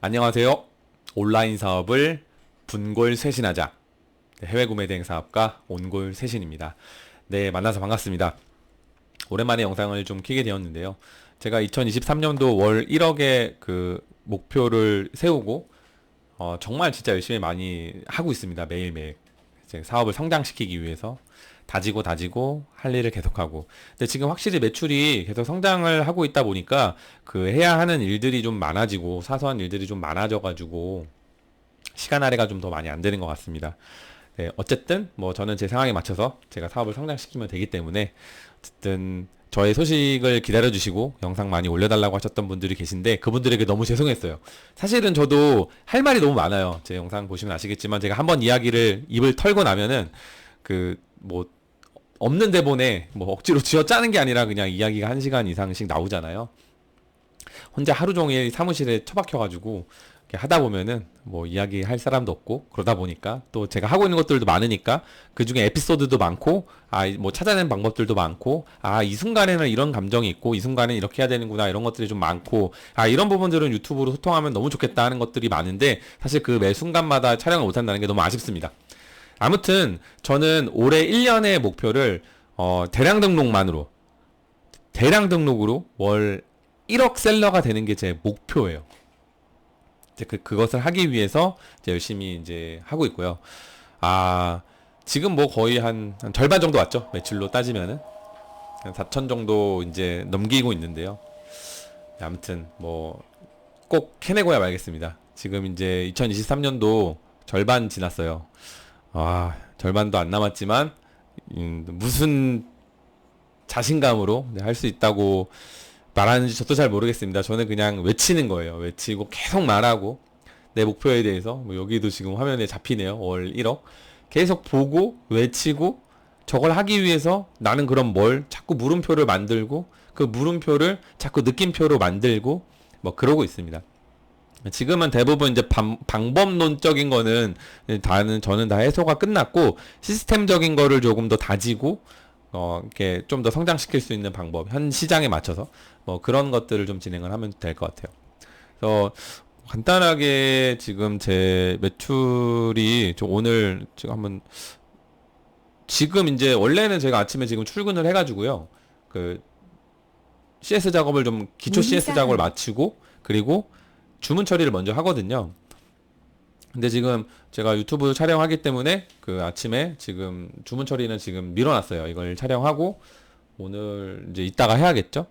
안녕하세요. 온라인 사업을 분골 쇄신하자. 해외 구매 대행 사업가 온골 쇄신입니다. 네, 만나서 반갑습니다. 오랜만에 영상을 좀 키게 되었는데요. 제가 2023년도 월 1억의 그 목표를 세우고 정말 진짜 열심히 많이 하고 있습니다. 매일매일. 제 사업을 성장시키기 위해서 다지고 할 일을 계속하고. 근데 지금 확실히 매출이 계속 성장을 하고 있다 보니까 그 해야 하는 일들이 좀 많아지고 사소한 일들이 좀 많아져가지고 시간 할애가 좀 더 많이 안 되는 것 같습니다. 네, 어쨌든 뭐 저는 제 상황에 맞춰서 제가 사업을 성장시키면 되기 때문에 어쨌든 저의 소식을 기다려주시고 영상 많이 올려달라고 하셨던 분들이 계신데 그분들에게 너무 죄송했어요. 사실은 저도 할 말이 너무 많아요. 제 영상 보시면 아시겠지만 제가 한번 이야기를 입을 털고 나면은 그 뭐 없는 대본에 뭐 억지로 쥐어 짜는 게 아니라 그냥 이야기가 1시간 이상씩 나오잖아요. 혼자 하루 종일 사무실에 처박혀가지고 이렇게 하다 보면은 뭐 이야기할 사람도 없고 그러다 보니까 또 제가 하고 있는 것들도 많으니까 그 중에 에피소드도 많고 뭐 찾아내는 방법들도 많고 이 순간에는 이런 감정이 있고 이 순간에는 이렇게 해야 되는구나 이런 것들이 좀 많고 이런 부분들은 유튜브로 소통하면 너무 좋겠다 하는 것들이 많은데 사실 그 매 순간마다 촬영을 못한다는 게 너무 아쉽습니다. 아무튼 저는 올해 1년의 목표를 대량 등록으로 월 1억 셀러가 되는 게 제 목표예요. 이제 그것을 하기 위해서 이제 열심히 이제 하고 있고요. 지금 뭐 거의 한 절반 정도 왔죠. 매출로 따지면은. 한 4천 정도 이제 넘기고 있는데요. 아무튼 뭐 꼭 해내고야 말겠습니다. 지금 이제 2023년도 절반 지났어요. 절반도 안 남았지만, 무슨 자신감으로 할 수 있다고 말하는지 저도 잘 모르겠습니다. 저는 그냥 외치는 거예요. 외치고 계속 말하고, 내 목표에 대해서, 뭐 여기도 지금 화면에 잡히네요. 월 1억. 계속 보고, 외치고, 저걸 하기 위해서 나는 그럼 자꾸 물음표를 만들고, 그 물음표를 자꾸 느낌표로 만들고, 뭐 그러고 있습니다. 지금은 대부분 이제 방법론적인 거는 저는 다 해소가 끝났고 시스템적인 거를 조금 더 다지고 이렇게 좀 더 성장시킬 수 있는 방법 현 시장에 맞춰서 뭐 그런 것들을 좀 진행을 하면 될 것 같아요. 그래서 간단하게 지금 제 매출이 오늘 지금 이제 원래는 제가 아침에 지금 출근을 해가지고요 그 CS 작업을 좀 기초 CS 작업을 마치고 그리고 주문 처리를 먼저 하거든요. 근데 지금 제가 유튜브 촬영하기 때문에 그 아침에 지금 주문 처리는 지금 밀어놨어요. 이걸 촬영하고 오늘 이제 이따가 해야겠죠?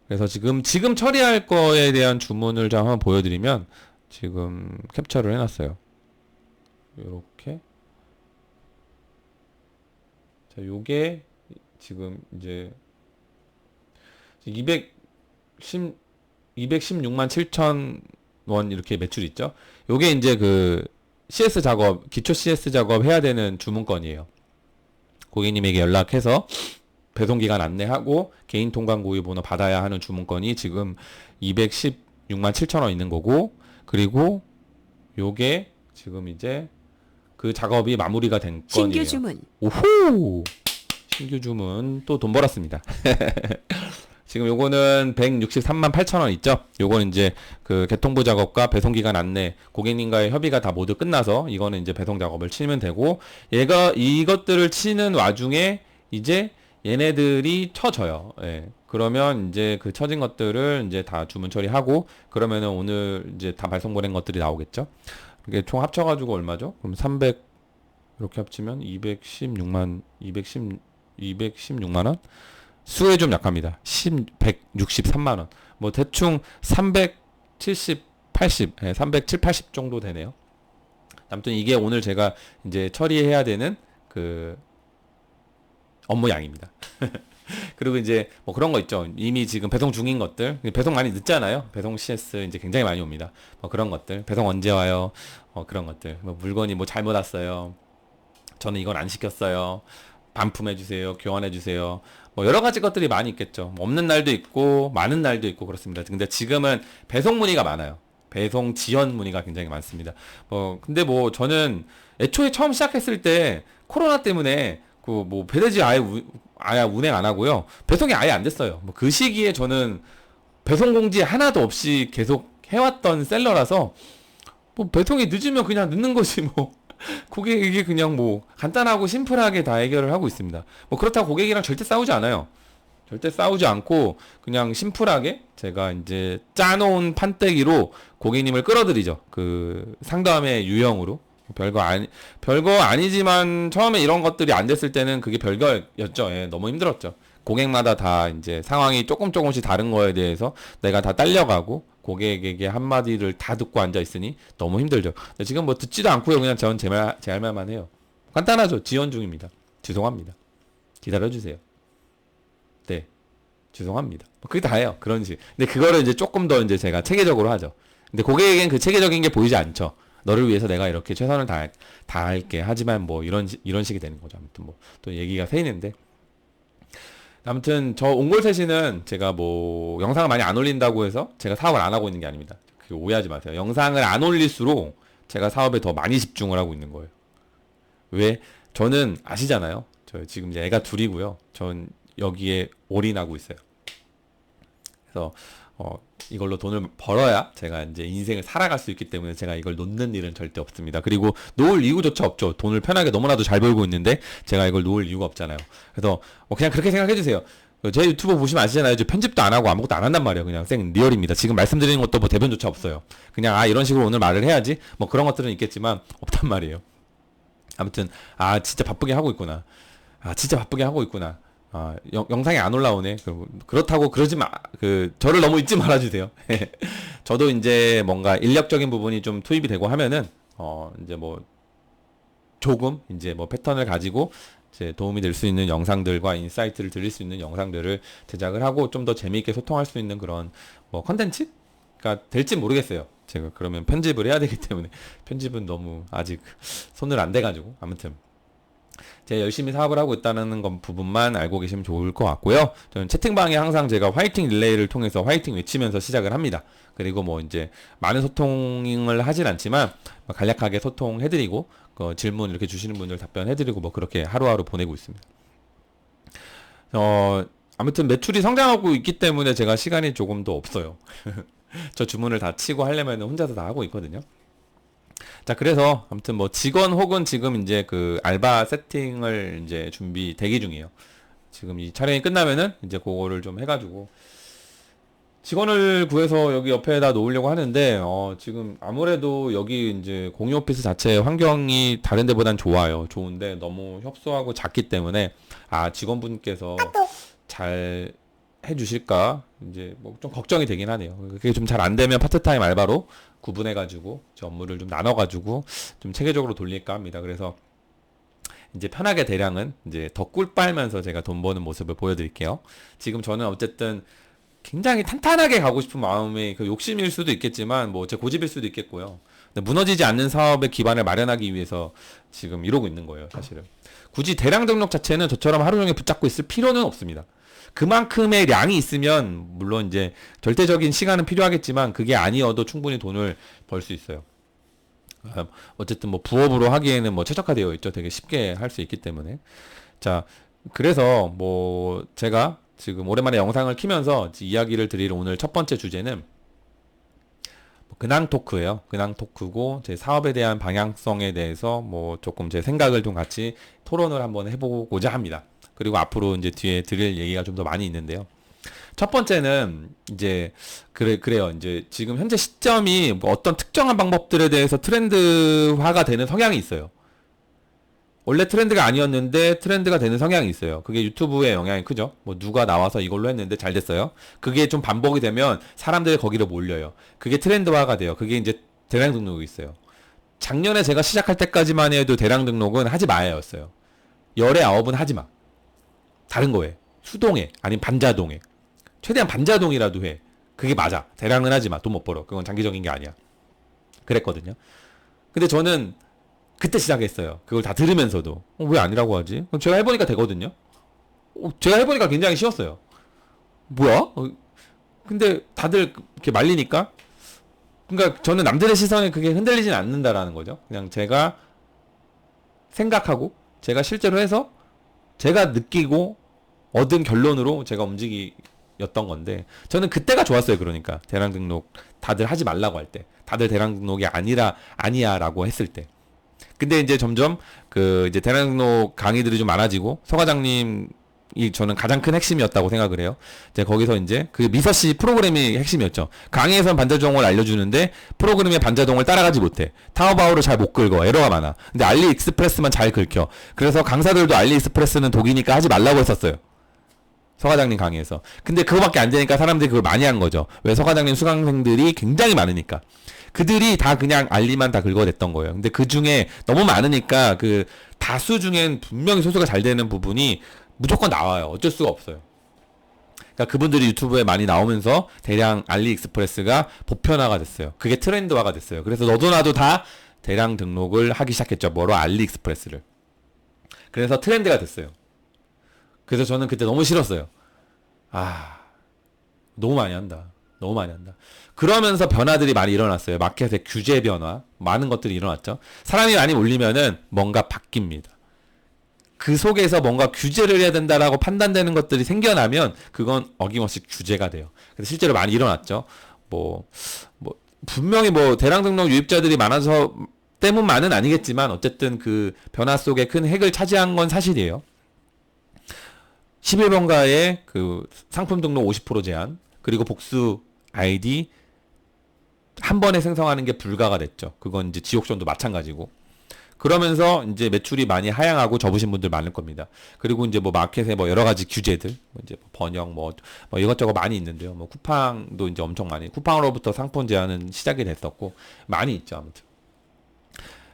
그래서 지금 처리할 거에 대한 주문을 좀 한번 보여드리면 지금 캡처를 해놨어요. 요렇게. 자, 요게 지금 이제 216만 7천 원 이렇게 매출이 있죠. 요게 이제 그 CS 작업, 기초 CS 작업 해야 되는 주문건이에요. 고객님에게 연락해서 배송기간 안내하고 개인 통관 고유 번호 받아야 하는 주문건이 지금 216만 7천 원 있는 거고 그리고 요게 지금 이제 그 작업이 마무리가 된 건이에요. 신규 주문. 오호! 신규 주문 또 돈 벌었습니다. 지금 요거는 163만 8천 원 있죠? 요거는 이제 그 개통부 작업과 배송기간 안내, 고객님과의 협의가 다 모두 끝나서 이거는 이제 배송 작업을 치면 되고 이것들을 치는 와중에 이제 얘네들이 쳐져요. 예. 그러면 이제 그 쳐진 것들을 이제 다 주문 처리하고 그러면은 오늘 이제 다 발송 보낸 것들이 나오겠죠? 이게 총 합쳐가지고 얼마죠? 그럼 300 이렇게 합치면 216만 원? 수에 좀 약합니다. 163만 원. 뭐 대충 370, 80, 370, 80 정도 되네요. 아무튼 이게 오늘 제가 이제 처리해야 되는 그 업무 양입니다. 그리고 이제 뭐 그런 거 있죠. 이미 지금 배송 중인 것들, 배송 많이 늦잖아요. 배송 CS 이제 굉장히 많이 옵니다. 뭐 그런 것들, 배송 언제 와요? 그런 것들, 뭐 물건이 뭐 잘못 왔어요. 저는 이건 안 시켰어요. 반품해주세요. 교환해주세요. 뭐 여러 가지 것들이 많이 있겠죠. 뭐 없는 날도 있고 많은 날도 있고 그렇습니다. 근데 지금은 배송 문의가 많아요. 배송 지연 문의가 굉장히 많습니다. 근데 뭐 저는 애초에 처음 시작했을 때 코로나 때문에 그 뭐 배대지 아예 운행 안 하고요. 배송이 아예 안 됐어요. 뭐 그 시기에 저는 배송 공지 하나도 없이 계속 해왔던 셀러라서 뭐 배송이 늦으면 그냥 늦는 거지 뭐. 고객에게 그냥 뭐 간단하고 심플하게 다 해결을 하고 있습니다. 뭐 그렇다고 고객이랑 절대 싸우지 않아요. 절대 싸우지 않고 그냥 심플하게 제가 이제 짜놓은 판때기로 고객님을 끌어들이죠. 그 상담의 유형으로. 별거 아니지만 처음에 이런 것들이 안 됐을 때는 그게 별거였죠. 예, 너무 힘들었죠. 고객마다 다 이제 상황이 조금씩 다른 거에 대해서 내가 다 딸려가고 고객에게 한마디를 다 듣고 앉아 있으니 너무 힘들죠. 근데 지금 뭐 듣지도 않고요. 그냥 전 제 할 말만 해요. 간단하죠. 지원 중입니다. 죄송합니다. 기다려주세요. 네. 죄송합니다. 뭐 그게 다예요. 그런 식. 근데 그거를 이제 조금 더 이제 제가 체계적으로 하죠. 근데 고객에겐 그 체계적인 게 보이지 않죠. 너를 위해서 내가 이렇게 최선을 다할게. 하지만 뭐 이런 식이 되는 거죠. 아무튼 뭐 또 얘기가 새이는데. 아무튼 저 옹골셋이는 제가 뭐 영상을 많이 안 올린다고 해서 제가 사업을 안 하고 있는 게 아닙니다. 그거 오해하지 마세요. 영상을 안 올릴수록 제가 사업에 더 많이 집중을 하고 있는 거예요. 왜? 저는 아시잖아요. 저 지금 이제 애가 둘이고요. 전 여기에 올인하고 있어요. 그래서 이걸로 돈을 벌어야 제가 이제 인생을 살아갈 수 있기 때문에 제가 이걸 놓는 일은 절대 없습니다. 그리고 놓을 이유조차 없죠. 돈을 편하게 너무나도 잘 벌고 있는데 제가 이걸 놓을 이유가 없잖아요. 그래서 그냥 그렇게 생각해 주세요. 제 유튜브 보시면 아시잖아요. 저 편집도 안 하고 아무것도 안 한단 말이에요. 그냥 생 리얼입니다. 지금 말씀드리는 것도 뭐 대변조차 없어요. 그냥 이런 식으로 오늘 말을 해야지 뭐 그런 것들은 있겠지만 없단 말이에요. 아무튼 진짜 바쁘게 하고 있구나. 진짜 바쁘게 하고 있구나. 영상이 안 올라오네. 그렇다고 그러지 마. 저를 너무 잊지 말아주세요. 저도 이제 뭔가 인력적인 부분이 좀 투입이 되고 하면은, 이제 뭐, 조금, 이제 뭐 패턴을 가지고, 이제 도움이 될 수 있는 영상들과 인사이트를 드릴 수 있는 영상들을 제작을 하고, 좀 더 재미있게 소통할 수 있는 그런, 뭐, 컨텐츠가 될지 모르겠어요. 제가 그러면 편집을 해야 되기 때문에, 편집은 너무 아직 손을 안 대가지고, 아무튼. 제가 열심히 사업을 하고 있다는 부분만 알고 계시면 좋을 것 같고요. 저는 채팅방에 항상 제가 화이팅 릴레이를 통해서 화이팅 외치면서 시작을 합니다. 그리고 뭐 이제 많은 소통을 하진 않지만 간략하게 소통해드리고 질문 이렇게 주시는 분들 답변해드리고 뭐 그렇게 하루하루 보내고 있습니다. 아무튼 매출이 성장하고 있기 때문에 제가 시간이 조금 더 없어요. 저 주문을 다 치고 하려면 혼자서 다 하고 있거든요. 자, 그래서 아무튼 뭐 직원 혹은 지금 이제 그 알바 세팅을 이제 준비 대기 중이에요. 지금 이 촬영이 끝나면은 이제 그거를 좀 해가지고 직원을 구해서 여기 옆에다 놓으려고 하는데 지금 아무래도 여기 이제 공유 오피스 자체 환경이 다른 데보단 좋아요. 좋은데 너무 협소하고 작기 때문에 직원분께서 잘 해주실까 이제 뭐 좀 걱정이 되긴 하네요. 그게 좀 잘 안 되면 파트타임 알바로 구분해가지고 업무를 좀 나눠가지고 좀 체계적으로 돌릴까 합니다. 그래서 이제 편하게 대량은 이제 더 꿀 빨면서 제가 돈 버는 모습을 보여드릴게요. 지금 저는 어쨌든 굉장히 탄탄하게 가고 싶은 마음이 그 욕심일 수도 있겠지만 뭐 제 고집일 수도 있겠고요. 근데 무너지지 않는 사업의 기반을 마련하기 위해서 지금 이러고 있는 거예요, 사실은. 굳이 대량 등록 자체는 저처럼 하루 종일 붙잡고 있을 필요는 없습니다. 그만큼의 량이 있으면 물론 이제 절대적인 시간은 필요하겠지만 그게 아니어도 충분히 돈을 벌 수 있어요. 어쨌든 뭐 부업으로 하기에는 뭐 최적화되어 있죠. 되게 쉽게 할 수 있기 때문에. 자, 그래서 뭐 제가 지금 오랜만에 영상을 키면서 이야기를 드릴 오늘 첫 번째 주제는 근황 토크예요. 근황 토크고 제 사업에 대한 방향성에 대해서 뭐 조금 제 생각을 좀 같이 토론을 한번 해보고자 합니다. 그리고 앞으로 이제 뒤에 드릴 얘기가 좀 더 많이 있는데요. 첫 번째는 이제 그래요. 이제 지금 현재 시점이 뭐 어떤 특정한 방법들에 대해서 트렌드화가 되는 성향이 있어요. 원래 트렌드가 아니었는데 트렌드가 되는 성향이 있어요. 그게 유튜브의 영향이 크죠. 뭐 누가 나와서 이걸로 했는데 잘 됐어요. 그게 좀 반복이 되면 사람들이 거기로 몰려요. 그게 트렌드화가 돼요. 그게 이제 대량 등록이 있어요. 작년에 제가 시작할 때까지만 해도 대량 등록은 하지 마야였어요. 열의 아홉은 하지 마. 다른 거 해. 수동해. 아니면 반자동해. 최대한 반자동이라도 해. 그게 맞아. 대량은 하지 마. 돈 못 벌어. 그건 장기적인 게 아니야. 그랬거든요. 근데 저는 그때 시작했어요. 그걸 다 들으면서도. 왜 아니라고 하지? 제가 해보니까 되거든요. 제가 해보니까 굉장히 쉬웠어요. 뭐야? 근데 다들 이렇게 말리니까. 그러니까 저는 남들의 시선에 그게 흔들리진 않는다라는 거죠. 그냥 제가 생각하고 제가 실제로 해서 제가 느끼고 얻은 결론으로 제가 였던 건데 저는 그때가 좋았어요. 그러니까 대량 등록 다들 하지 말라고 할 때, 다들 대량 등록이 아니야라고 했을 때. 근데 이제 점점 그 이제 대량 등록 강의들이 좀 많아지고 서 과장님이 저는 가장 큰 핵심이었다고 생각을 해요. 이제 거기서 이제 그 미서씨 프로그램이 핵심이었죠. 강의에선 반자동을 알려주는데 프로그램의 반자동을 따라가지 못해. 타오바오를 잘 못 긁어. 에러가 많아. 근데 알리익스프레스만 잘 긁혀. 그래서 강사들도 알리익스프레스는 독이니까 하지 말라고 했었어요. 서 과장님 강의에서. 근데 그거밖에 안 되니까 사람들이 그걸 많이 한 거죠. 왜? 서 과장님 수강생들이 굉장히 많으니까. 그들이 다 그냥 알리만 다 긁어댔던 거예요. 근데 그 중에 너무 많으니까 그 다수 중엔 분명히 소수가 잘 되는 부분이 무조건 나와요. 어쩔 수가 없어요. 그러니까 그분들이 유튜브에 많이 나오면서 대량 알리익스프레스가 보편화가 됐어요. 그게 트렌드화가 됐어요. 그래서 너도 나도 다 대량 등록을 하기 시작했죠. 뭐로? 알리익스프레스를. 그래서 트렌드가 됐어요. 그래서 저는 그때 너무 싫었어요. 너무 많이 한다. 너무 많이 한다. 그러면서 변화들이 많이 일어났어요. 마켓의 규제 변화, 많은 것들이 일어났죠. 사람이 많이 몰리면은 뭔가 바뀝니다. 그 속에서 뭔가 규제를 해야 된다라고 판단되는 것들이 생겨나면 그건 어김없이 규제가 돼요. 그래서 실제로 많이 일어났죠. 분명히 대량 등록 유입자들이 많아서 때문만은 아니겠지만 어쨌든 그 변화 속에 큰 핵을 차지한 건 사실이에요. 11번가의 그 상품 등록 50% 제한, 그리고 복수 아이디 한 번에 생성하는 게 불가가 됐죠. 그건 이제 지옥전도 마찬가지고. 그러면서 이제 매출이 많이 하향하고 접으신 분들 많을 겁니다. 그리고 이제 마켓에 여러 가지 규제들, 이제 번역 이것저것 많이 있는데요. 쿠팡도 이제 엄청 많이, 쿠팡으로부터 상품 제한은 시작이 됐었고, 많이 있죠, 아무튼.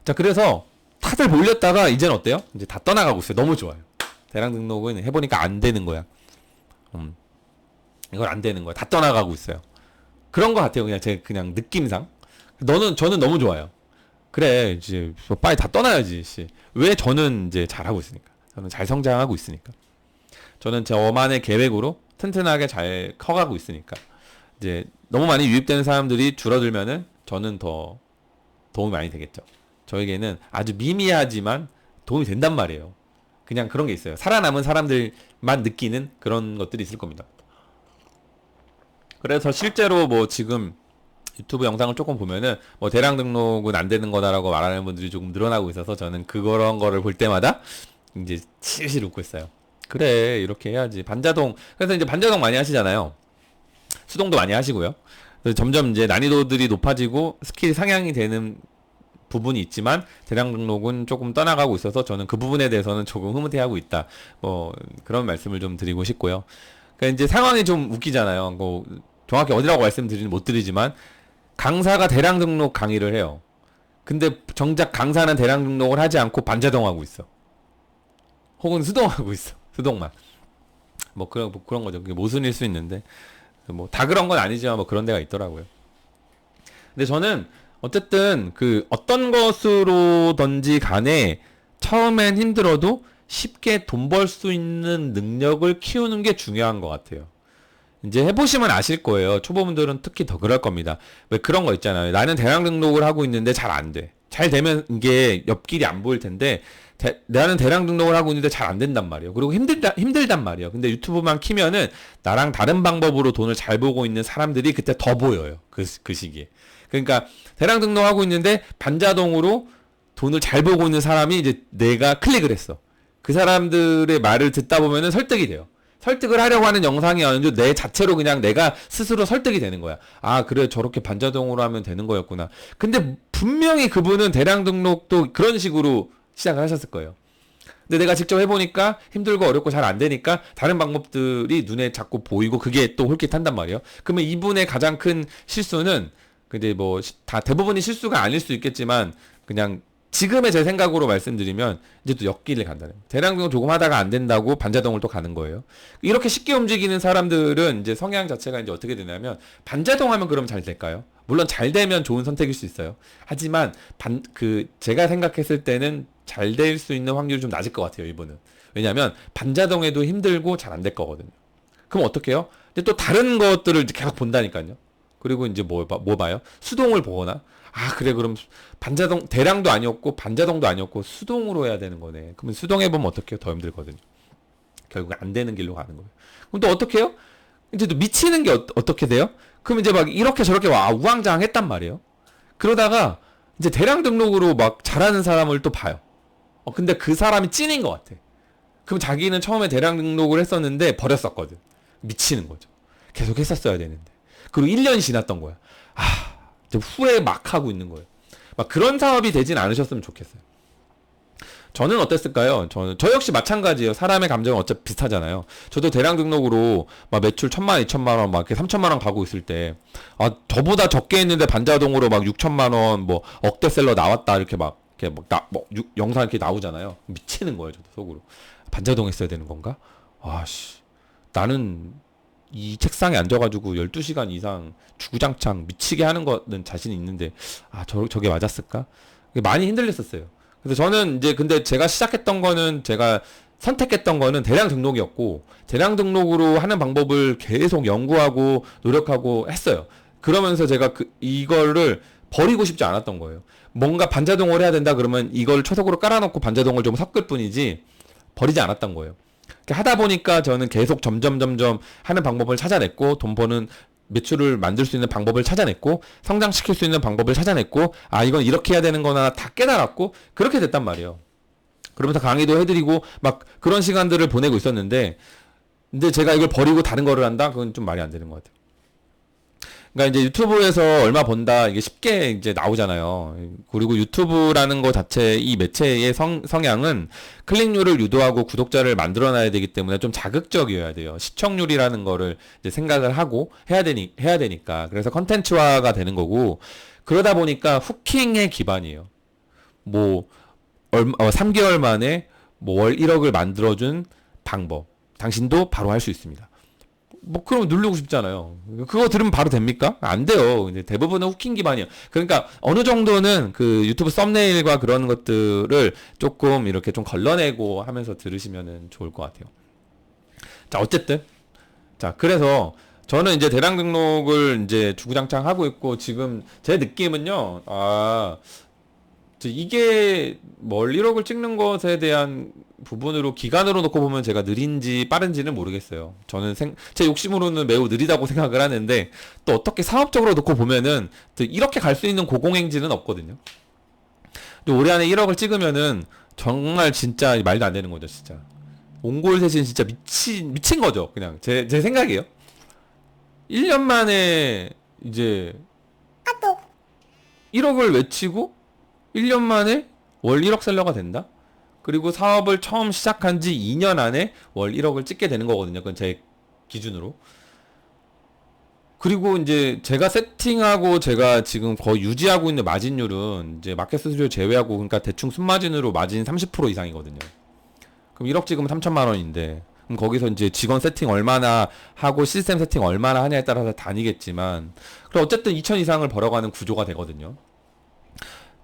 자, 그래서 다들 몰렸다가 이제는 어때요? 이제 다 떠나가고 있어요. 너무 좋아요. 대량 등록은 해보니까 안 되는 거야. 이건 안 되는 거야. 다 떠나가고 있어요. 그런 것 같아요. 그냥 제 그냥 느낌상. 저는 너무 좋아요. 그래, 이제 빨리 다 떠나야지. 왜? 저는 이제 잘하고 있으니까. 저는 잘 성장하고 있으니까. 저는 저만의 계획으로 튼튼하게 잘 커가고 있으니까. 이제 너무 많이 유입되는 사람들이 줄어들면은 저는 더 도움이 많이 되겠죠. 저에게는 아주 미미하지만 도움이 된단 말이에요. 그냥 그런 게 있어요. 살아남은 사람들만 느끼는 그런 것들이 있을 겁니다. 그래서 실제로 지금 유튜브 영상을 조금 보면은 대량 등록은 안 되는 거다라고 말하는 분들이 조금 늘어나고 있어서 저는 그런 거를 볼 때마다 이제 실실 웃고 있어요. 그래, 이렇게 해야지. 반자동. 그래서 이제 반자동 많이 하시잖아요. 수동도 많이 하시고요. 그래서 점점 이제 난이도들이 높아지고 스킬이 상향이 되는 부분이 있지만 대량 등록은 조금 떠나가고 있어서 저는 그 부분에 대해서는 조금 흐뭇해하고 있다. 그런 말씀을 좀 드리고 싶고요. 그러니까 이제 상황이 좀 웃기잖아요. 정확히 어디라고 말씀드리는 못 드리지만 강사가 대량 등록 강의를 해요. 근데 정작 강사는 대량 등록을 하지 않고 반자동하고 있어. 혹은 수동하고 있어. 수동만. 그런 거죠. 그게 모순일 수 있는데 다 그런 건 아니지만 그런 데가 있더라고요. 근데 저는 어쨌든 어떤 것으로든지 간에 처음엔 힘들어도 쉽게 돈 벌 수 있는 능력을 키우는 게 중요한 것 같아요. 이제 해보시면 아실 거예요. 초보분들은 특히 더 그럴 겁니다. 왜 그런 거 있잖아요. 나는 대량 등록을 하고 있는데 잘 안 돼. 잘 되면 이게 옆길이 안 보일 텐데 나는 대량 등록을 하고 있는데 잘 안 된단 말이에요. 그리고 힘들단 말이에요. 근데 유튜브만 키면은 나랑 다른 방법으로 돈을 잘 보고 있는 사람들이 그때 더 보여요. 그 시기에. 그러니까 대량 등록하고 있는데 반자동으로 돈을 잘 보고 있는 사람이 이제 내가 클릭을 했어. 그 사람들의 말을 듣다 보면은 설득이 돼요. 설득을 하려고 하는 영상이 아니죠. 내 자체로 그냥 내가 스스로 설득이 되는 거야. 그래, 저렇게 반자동으로 하면 되는 거였구나. 근데 분명히 그분은 대량 등록도 그런 식으로 시작을 하셨을 거예요. 근데 내가 직접 해보니까 힘들고 어렵고 잘 안 되니까 다른 방법들이 눈에 자꾸 보이고 그게 또 홀깃한단 말이에요. 그러면 이분의 가장 큰 실수는 근데 다 대부분이 실수가 아닐 수 있겠지만 그냥 지금의 제 생각으로 말씀드리면 이제 또 옆길을 간다는 거예요. 대량 등록 조금 하다가 안 된다고 반자동을 또 가는 거예요. 이렇게 쉽게 움직이는 사람들은 이제 성향 자체가 이제 어떻게 되냐면 반자동 하면 그럼 잘 될까요? 물론 잘 되면 좋은 선택일 수 있어요. 하지만 제가 생각했을 때는 잘 될 수 있는 확률이 좀 낮을 것 같아요, 이분은. 왜냐면 반자동에도 힘들고 잘 안 될 거거든요. 그럼 어떻게 해요? 근데 또 다른 것들을 계속 본다니까요. 그리고 이제 뭐 봐요? 수동을 보거나 그래, 그럼 대량도 아니었고 반자동도 아니었고 수동으로 해야 되는 거네. 그러면 수동 해보면 어떻게 해요? 더 힘들거든요. 결국 안 되는 길로 가는 거예요. 그럼 또 어떻게 해요? 이제 또 미치는 게 어떻게 돼요? 그럼 이제 막 이렇게 저렇게 우왕좌왕했단 말이에요. 그러다가 이제 대량 등록으로 막 잘하는 사람을 또 봐요. 근데 그 사람이 찐인 것 같아. 그럼 자기는 처음에 대량 등록을 했었는데 버렸었거든. 미치는 거죠. 계속 했었어야 되는데. 그리고 1년이 지났던 거야. 이제 후회 막 하고 있는 거예요. 막 그런 사업이 되진 않으셨으면 좋겠어요. 저는 어땠을까요? 저 역시 마찬가지예요. 사람의 감정은 어차피 비슷하잖아요. 저도 대량 등록으로 막 매출 1,000만, 2,000만 원, 막 이렇게 3,000만 원 가고 있을 때, 저보다 적게 했는데 반자동으로 막 6,000만 원, 뭐 억대셀러 나왔다 이렇게 막 이렇게 영상 이렇게 나오잖아요. 미치는 거예요, 저도 속으로. 반자동 했어야 되는 건가? 나는 이 책상에 앉아가지고 12시간 이상 주구장창 미치게 하는 거는 자신이 있는데, 저게 맞았을까? 많이 흔들렸었어요. 그래서 저는 이제 근데 제가 시작했던 거는 제가 선택했던 거는 대량 등록이었고 대량 등록으로 하는 방법을 계속 연구하고 노력하고 했어요. 그러면서 제가 이거를 버리고 싶지 않았던 거예요. 뭔가 반자동을 해야 된다 그러면 이걸 초석으로 깔아놓고 반자동을 좀 섞을 뿐이지 버리지 않았던 거예요. 하다 보니까 저는 계속 점점 하는 방법을 찾아냈고 돈 버는 매출을 만들 수 있는 방법을 찾아냈고 성장시킬 수 있는 방법을 찾아냈고 이건 이렇게 해야 되는 거나 다 깨달았고 그렇게 됐단 말이에요. 그러면서 강의도 해드리고 막 그런 시간들을 보내고 있었는데 근데 제가 이걸 버리고 다른 거를 한다? 그건 좀 말이 안 되는 것 같아요. 그러니까 이제 유튜브에서 얼마 번다 이게 쉽게 이제 나오잖아요. 그리고 유튜브라는 거 자체 이 매체의 성향은 클릭률을 유도하고 구독자를 만들어놔야 되기 때문에 좀 자극적이어야 돼요. 시청률이라는 거를 이제 생각을 하고 해야 되니까. 그래서 컨텐츠화가 되는 거고 그러다 보니까 후킹의 기반이에요. 3개월 만에 월 1억을 만들어준 방법. 당신도 바로 할 수 있습니다. 그럼 누르고 싶잖아요. 그거 들으면 바로 됩니까? 안 돼요. 이제 대부분은 후킹 기반이에요. 그러니까 어느 정도는 그 유튜브 썸네일과 그런 것들을 조금 이렇게 좀 걸러내고 하면서 들으시면 좋을 것 같아요. 자, 어쨌든. 자, 그래서 저는 이제 대량 등록을 이제 주구장창 하고 있고 지금 제 느낌은요. 이게 월 1억을 찍는 것에 대한 부분으로 기간으로 놓고 보면 제가 느린지 빠른지는 모르겠어요. 저는 제 욕심으로는 매우 느리다고 생각을 하는데 또 어떻게 사업적으로 놓고 보면은 또 이렇게 갈 수 있는 고공행진은 없거든요. 또 올해 안에 1억을 찍으면은 정말 진짜 말도 안 되는 거죠, 진짜. 옹골 셋은 진짜 미친 거죠, 그냥 제 생각이에요. 1년 만에 이제 1억을 외치고 1년 만에 월 1억 셀러가 된다? 그리고 사업을 처음 시작한 지 2년 안에 월 1억을 찍게 되는 거거든요. 그건 제 기준으로. 그리고 이제 제가 세팅하고 제가 지금 거의 유지하고 있는 마진율은 이제 마켓 수수료 제외하고 그러니까 대충 순마진으로 마진 30% 이상이거든요. 그럼 1억 찍으면 3천만 원인데 그럼 거기서 이제 직원 세팅 얼마나 하고 시스템 세팅 얼마나 하냐에 따라서 다니겠지만 그럼 어쨌든 2천 이상을 벌어가는 구조가 되거든요.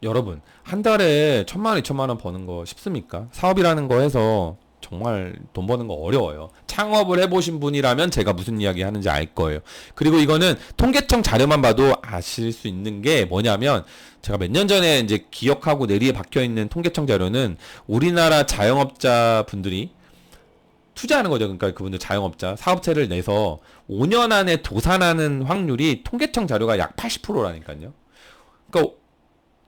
여러분 한 달에 1,000만 원, 2,000만 원 버는 거 쉽습니까? 사업이라는 거 해서 정말 돈 버는 거 어려워요. 창업을 해보신 분이라면 제가 무슨 이야기 하는지 알 거예요. 그리고 이거는 통계청 자료만 봐도 아실 수 있는 게 뭐냐면 제가 몇 년 전에 이제 기억하고 내리에 박혀있는 통계청 자료는 우리나라 자영업자 분들이 투자하는 거죠. 그러니까 그분들 자영업자 사업체를 내서 5년 안에 도산하는 확률이 통계청 자료가 약 80%라니까요. 그러니까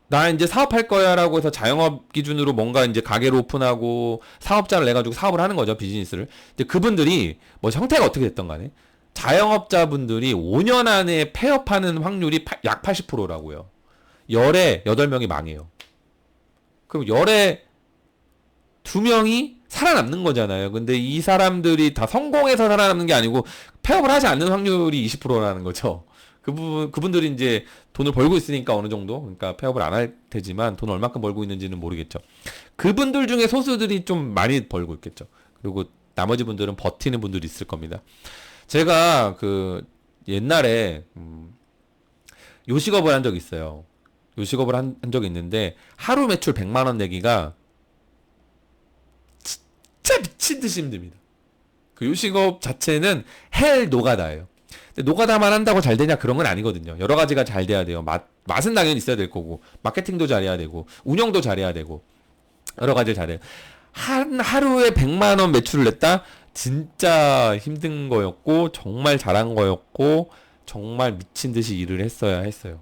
나 이제 사업할 거야 라고 해서 자영업 기준으로 뭔가 이제 가게를 오픈하고 사업자를 내가지고 사업을 하는 거죠, 비즈니스를. 이제 그분들이 뭐 형태가 어떻게 됐던 간에 자영업자분들이 5년 안에 폐업하는 확률이 약 80%라고요. 열에 8명이 망해요. 그럼 열에 2명이 살아남는 거잖아요. 근데 이 사람들이 다 성공해서 살아남는 게 아니고 폐업을 하지 않는 확률이 20%라는 거죠. 그분들이 이제 돈을 벌고 있으니까 어느 정도, 그러니까 폐업을 안 할 테지만 돈 얼마큼 벌고 있는지는 모르겠죠. 그분들 중에 소수들이 좀 많이 벌고 있겠죠. 그리고 나머지 분들은 버티는 분들이 있을 겁니다. 제가 옛날에 요식업을 한 적이 있어요. 요식업을 한 적이 있는데 하루 매출 100만 원 내기가 진짜 미친 듯이 힘듭니다. 그 요식업 자체는 헬 노가다예요. 노가다만 한다고 잘 되냐 그런 건 아니거든요. 여러 가지가 잘 돼야 돼요. 맛은 당연히 있어야 될 거고 마케팅도 잘해야 되고 운영도 잘해야 되고 여러 가지를 잘해요. 하루에 100만 원 매출을 냈다? 진짜 힘든 거였고 정말 잘한 거였고 정말 미친 듯이 일을 했어야 했어요.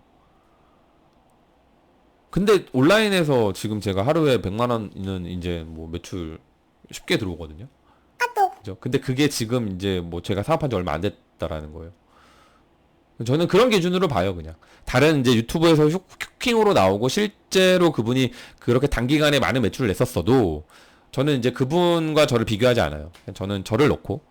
근데 온라인에서 지금 제가 하루에 100만 원은 이제 뭐 매출 쉽게 들어오거든요. 그죠? 근데 그게 지금 이제 뭐 제가 사업한 지 얼마 안 됐다라는 거예요. 저는 그런 기준으로 봐요, 그냥. 다른 이제 유튜브에서 슈킹으로 나오고 실제로 그분이 그렇게 단기간에 많은 매출을 냈었어도 저는 이제 그분과 저를 비교하지 않아요. 저는 저를 놓고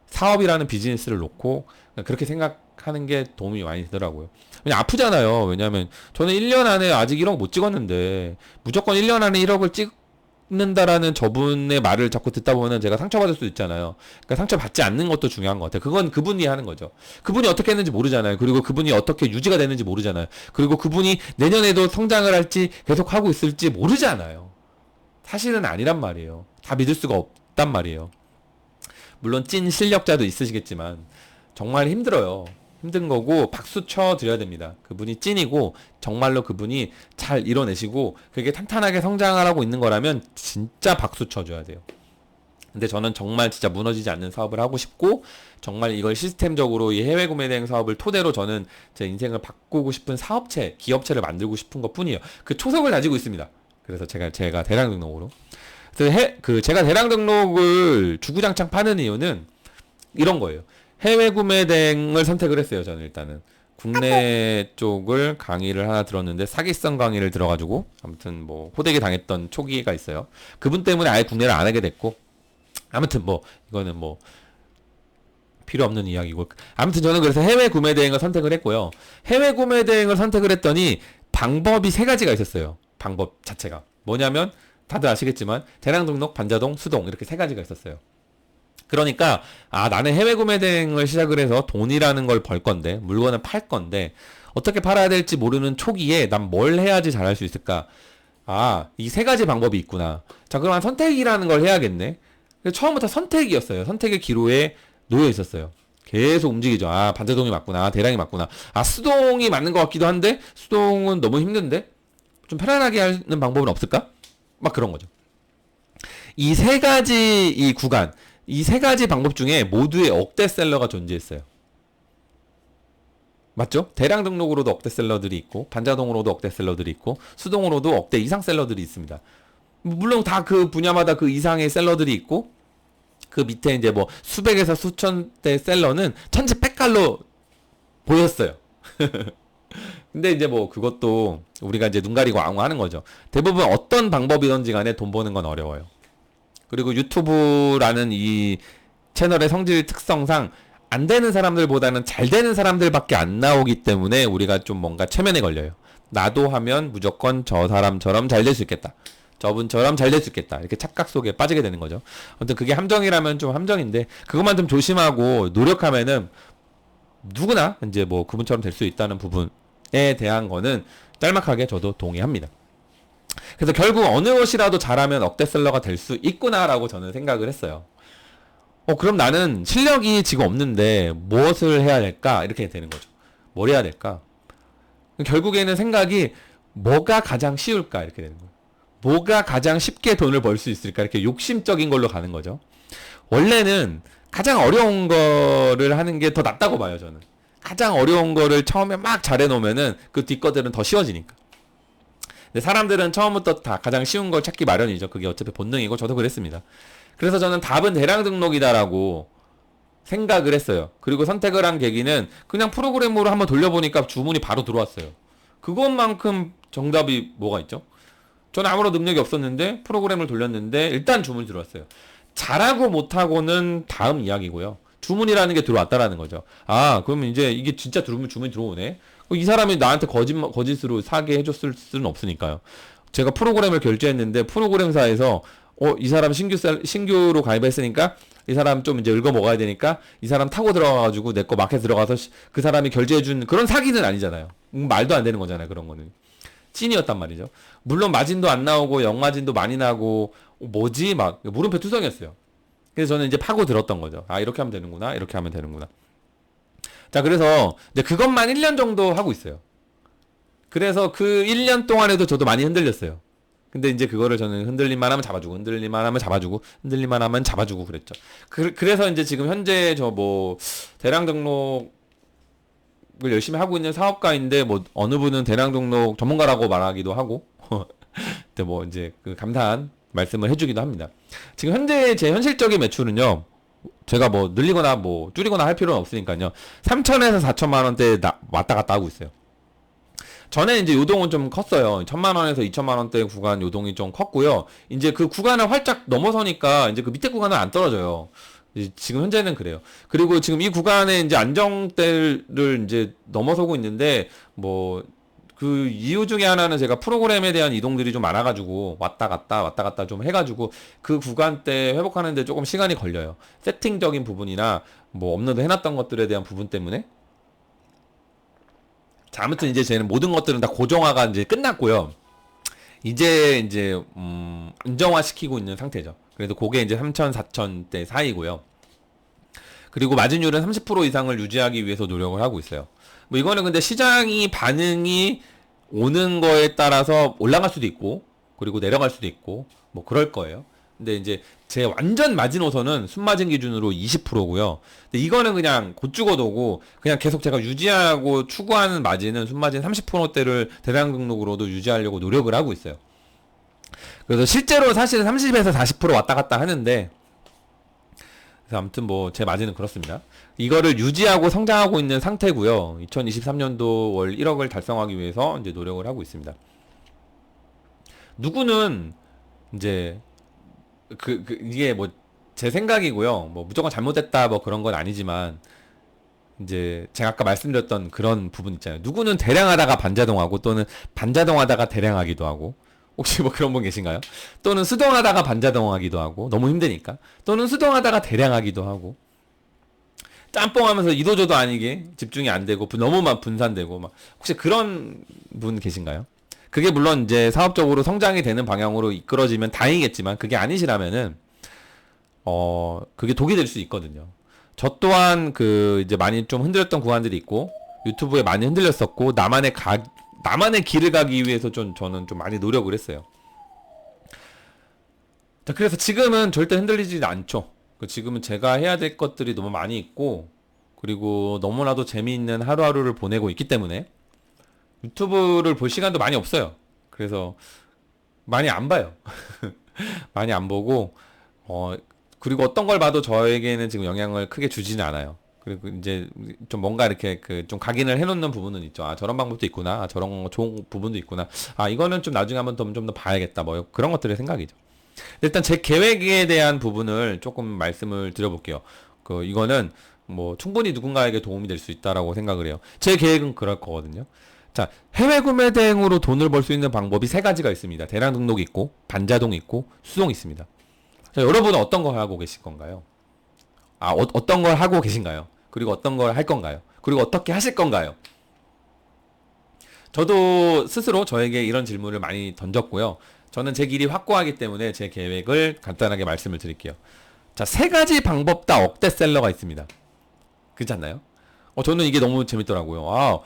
사업이라는 비즈니스를 놓고 그렇게 생각하는 게 도움이 많이 되더라고요. 그냥 아프잖아요. 왜냐면 저는 1년 안에 아직 1억 못 찍었는데 무조건 1년 안에 1억을 찍는다라는 저분의 말을 자꾸 듣다 보면 제가 상처받을 수 있잖아요. 그러니까 상처받지 않는 것도 중요한 것 같아요. 그건 그분이 하는 거죠. 그분이 어떻게 했는지 모르잖아요. 그리고 그분이 어떻게 유지가 되는지 모르잖아요. 그리고 그분이 내년에도 성장을 할지 계속 하고 있을지 모르잖아요. 사실은 아니란 말이에요. 다 믿을 수가 없단 말이에요. 물론 찐 실력자도 있으시겠지만 정말 힘들어요. 힘든 거고 박수 쳐 드려야 됩니다. 그분이 찐이고 정말로 그분이 잘 이뤄내시고 그게 탄탄하게 성장하고 있는 거라면 진짜 박수 쳐줘야 돼요. 근데 저는 정말 진짜 무너지지 않는 사업을 하고 싶고 정말 이걸 시스템적으로 이 해외 구매 대행 사업을 토대로 저는 제 인생을 바꾸고 싶은 사업체, 기업체를 만들고 싶은 것뿐이에요. 그 초석을 가지고 있습니다. 그래서 제가 대량 등록으로 제가 대량 등록을 주구장창 파는 이유는 이런 거예요. 해외 구매 대행을 선택을 했어요. 저는 일단은 국내 쪽을 강의를 하나 들었는데 사기성 강의를 들어가지고 아무튼 뭐 호되게 당했던 초기가 있어요. 그분 때문에 아예 국내를 안 하게 됐고 아무튼 뭐 이거는 뭐 필요 없는 이야기고 아무튼 저는 그래서 해외 구매 대행을 선택을 했고요. 해외 구매 대행을 선택을 했더니 방법이 세 가지가 있었어요. 방법 자체가 뭐냐면 다들 아시겠지만 대량 등록, 반자동, 수동 이렇게 세 가지가 있었어요. 그러니까 나는 해외 구매 대행을 시작을 해서 돈이라는 걸 벌 건데 물건을 팔 건데 어떻게 팔아야 될지 모르는 초기에 난 뭘 해야지 잘할 수 있을까? 이 세 가지 방법이 있구나. 자, 그럼 선택이라는 걸 해야겠네. 그래서 처음부터 선택이었어요. 선택의 기로에 놓여 있었어요. 계속 움직이죠. 반자동이 맞구나. 대량이 맞구나. 수동이 맞는 것 같기도 한데 수동은 너무 힘든데 좀 편안하게 하는 방법은 없을까? 막 그런 거죠. 이 세 가지 이 구간, 이 세 가지 방법 중에 모두의 억대셀러가 존재했어요. 맞죠? 대량 등록으로도 억대셀러들이 있고 반자동으로도 억대셀러들이 있고 수동으로도 억대 이상 셀러들이 있습니다. 물론 다 그 분야마다 그 이상의 셀러들이 있고 그 밑에 이제 뭐 수백에서 수천 대 셀러는 천지백갈로 보였어요. 근데 이제 뭐 그것도 우리가 이제 눈 가리고 앙호하는 거죠. 대부분 어떤 방법이든지 간에 돈 버는 건 어려워요. 그리고 유튜브라는 이 채널의 성질 특성상 안 되는 사람들보다는 잘 되는 사람들밖에 안 나오기 때문에 우리가 좀 뭔가 체면에 걸려요. 나도 하면 무조건 저 사람처럼 잘 될 수 있겠다. 저분처럼 잘 될 수 있겠다. 이렇게 착각 속에 빠지게 되는 거죠. 아무튼 그게 함정이라면 좀 함정인데 그것만 좀 조심하고 노력하면은 누구나 이제 뭐 그분처럼 될 수 있다는 부분에 대한 거는 짤막하게 저도 동의합니다. 그래서 결국 어느 것이라도 잘하면 억대셀러가 될 수 있구나라고 저는 생각을 했어요. 그럼 나는 실력이 지금 없는데 무엇을 해야 될까? 이렇게 되는 거죠. 뭘 해야 될까? 결국에는 생각이 뭐가 가장 쉬울까? 이렇게 되는 거예요. 뭐가 가장 쉽게 돈을 벌 수 있을까? 이렇게 욕심적인 걸로 가는 거죠. 원래는 가장 어려운 거를 하는 게 더 낫다고 봐요, 저는. 가장 어려운 거를 처음에 막 잘해 놓으면은 그 뒷거들은 더 쉬워지니까. 근데 사람들은 처음부터 다 가장 쉬운 걸 찾기 마련이죠. 그게 어차피 본능이고 저도 그랬습니다. 그래서 저는 답은 대량 등록이다라고 생각을 했어요. 그리고 선택을 한 계기는 그냥 프로그램으로 한번 돌려보니까 주문이 바로 들어왔어요. 그것만큼 정답이 뭐가 있죠? 저는 아무런 능력이 없었는데 프로그램을 돌렸는데 일단 주문이 들어왔어요. 잘하고 못하고는 다음 이야기고요. 주문이라는 게 들어왔다라는 거죠. 그러면 이제 이게 진짜 주문이 들어오네. 이 사람이 나한테 거짓으로 사게 해줬을 수는 없으니까요. 제가 프로그램을 결제했는데 프로그램사에서 이 사람 신규로 가입했으니까 이 사람 좀 이제 읽어 먹어야 되니까 이 사람 타고 들어가가지고 내 거 마켓 들어가서 그 사람이 결제해준 그런 사기는 아니잖아요. 말도 안 되는 거잖아요. 그런 거는. 찐이었단 말이죠. 물론 마진도 안 나오고 역마진도 많이 나고 뭐지? 막 물음표 투성이었어요. 그래서 저는 이제 파고 들었던 거죠. 이렇게 하면 되는구나. 이렇게 하면 되는구나. 자, 그래서 이제 그것만 1년 정도 하고 있어요. 그래서 그 1년 동안에도 저도 많이 흔들렸어요. 근데 이제 그거를 저는 흔들림만 하면 잡아주고, 흔들림만 하면 잡아주고, 흔들림만 하면 잡아주고 그랬죠. 그래서 이제 지금 현재 저 뭐 대량 등록을 열심히 하고 있는 사업가인데 뭐 어느 분은 대량 등록 전문가라고 말하기도 하고, 근데 뭐 이제 그 감사한 말씀을 해주기도 합니다. 지금 현재 제 현실적인 매출은요. 제가 뭐 늘리거나 뭐 줄이거나 할 필요는 없으니까요. 3천에서 4천만 원대 왔다 갔다 하고 있어요. 전에 이제 요동은 좀 컸어요. 1,000만 원에서 2천만 원대 구간 요동이 좀 컸고요. 이제 그 구간을 활짝 넘어서니까 이제 그 밑에 구간은 안 떨어져요. 지금 현재는 그래요. 그리고 지금 이 구간에 이제 안정대를 이제 넘어서고 있는데 뭐 그 이유 중에 하나는 제가 프로그램에 대한 이동들이 좀 많아가지고 왔다 갔다 좀 해가지고 그 구간대 회복하는데 조금 시간이 걸려요. 세팅적인 부분이나 뭐 업로드 해놨던 것들에 대한 부분 때문에. 자, 아무튼 이제 쟤는 모든 것들은 다 고정화가 이제 끝났고요. 이제 안정화시키고 있는 상태죠. 그래서 그게 이제 3천, 4천대 사이고요. 그리고 마진율은 30% 이상을 유지하기 위해서 노력을 하고 있어요. 뭐 이거는 근데 시장이 반응이 오는 거에 따라서 올라갈 수도 있고, 그리고 내려갈 수도 있고, 뭐 그럴 거예요. 근데 이제 제 완전 마지노선은 순마진 기준으로 20%고요. 근데 이거는 그냥 곧 죽어도고 그냥 계속 제가 유지하고 추구하는 마진은 순마진 30%대를 대량 등록으로도 유지하려고 노력을 하고 있어요. 그래서 실제로 사실은 30에서 40% 왔다 갔다 하는데, 그래서 아무튼 뭐 제 마진은 그렇습니다. 이거를 유지하고 성장하고 있는 상태고요. 2023년도 월 1억을 달성하기 위해서 이제 노력을 하고 있습니다. 누구는 이제 이게 뭐 제 생각이고요. 뭐 무조건 잘못됐다 뭐 그런 건 아니지만 이제 제가 아까 말씀드렸던 그런 부분 있잖아요. 누구는 대량하다가 반자동하고 또는 반자동하다가 대량하기도 하고, 혹시 뭐 그런 분 계신가요? 또는 수동하다가 반자동하기도 하고 너무 힘드니까, 또는 수동하다가 대량하기도 하고, 짬뽕하면서 이도저도 아니게 집중이 안 되고 너무만 분산되고 막, 혹시 그런 분 계신가요? 그게 물론 이제 사업적으로 성장이 되는 방향으로 이끌어지면 다행이겠지만 그게 아니시라면은 그게 독이 될 수 있거든요. 저 또한 그 이제 많이 좀 흔들렸던 구간들이 있고 유튜브에 많이 흔들렸었고 나만의 길을 가기 위해서 저는 좀 많이 노력을 했어요. 자, 그래서 지금은 절대 흔들리지 않죠. 지금은 제가 해야 될 것들이 너무 많이 있고, 그리고 너무나도 재미있는 하루하루를 보내고 있기 때문에 유튜브를 볼 시간도 많이 없어요. 그래서 많이 안 봐요. 많이 안 보고, 그리고 어떤 걸 봐도 저에게는 지금 영향을 크게 주지는 않아요. 그리고 이제 좀 뭔가 이렇게 좀 각인을 해놓는 부분은 있죠. 아, 저런 방법도 있구나. 아, 저런 좋은 부분도 있구나. 아, 이거는 좀 나중에 한번 좀 더 봐야겠다. 뭐 그런 것들의 생각이죠. 일단 제 계획에 대한 부분을 조금 말씀을 드려볼게요. 이거는 뭐 충분히 누군가에게 도움이 될 수 있다라고 생각을 해요. 제 계획은 그럴 거거든요. 자, 해외 구매 대행으로 돈을 벌 수 있는 방법이 세 가지가 있습니다. 대량 등록 있고, 반자동 있고, 수동 있습니다. 자, 여러분은 어떤 걸 하고 계실 건가요? 아, 어떤 걸 하고 계신가요? 그리고 어떤 걸 할 건가요? 그리고 어떻게 하실 건가요? 저도 스스로 저에게 이런 질문을 많이 던졌고요. 저는 제 길이 확고하기 때문에 제 계획을 간단하게 말씀을 드릴게요. 자, 세 가지 방법 다 억대셀러가 있습니다. 그렇지 않나요? 저는 이게 너무 재밌더라고요. 아,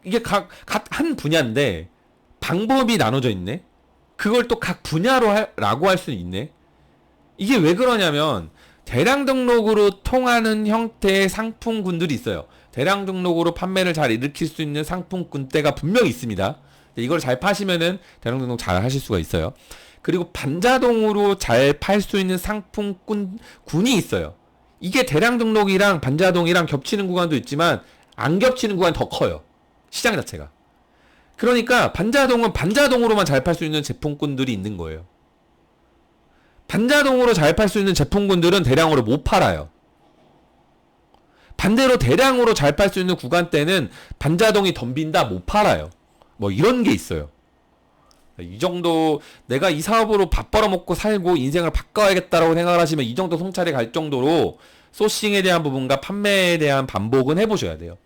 이게 각 한 분야인데 방법이 나눠져 있네? 그걸 또 각 분야로 라고 할 수 있네? 이게 왜 그러냐면 대량 등록으로 통하는 형태의 상품군들이 있어요. 대량 등록으로 판매를 잘 일으킬 수 있는 상품군대가 분명히 있습니다. 이걸 잘 파시면은 대량 등록 잘 하실 수가 있어요. 그리고 반자동으로 잘 팔 수 있는 상품군이 있어요. 이게 대량 등록이랑 반자동이랑 겹치는 구간도 있지만 안 겹치는 구간이 더 커요. 시장 자체가. 그러니까 반자동은 반자동으로만 잘 팔 수 있는 제품군들이 있는 거예요. 반자동으로 잘 팔 수 있는 제품군들은 대량으로 못 팔아요. 반대로 대량으로 잘 팔 수 있는 구간대는 반자동이 덤빈다 못 팔아요. 뭐 이런 게 있어요. 이 정도 내가 이 사업으로 밥 벌어먹고 살고 인생을 바꿔야겠다라고 생각을 하시면 이 정도 성찰이 갈 정도로 소싱에 대한 부분과 판매에 대한 반복은 해보셔야 돼요.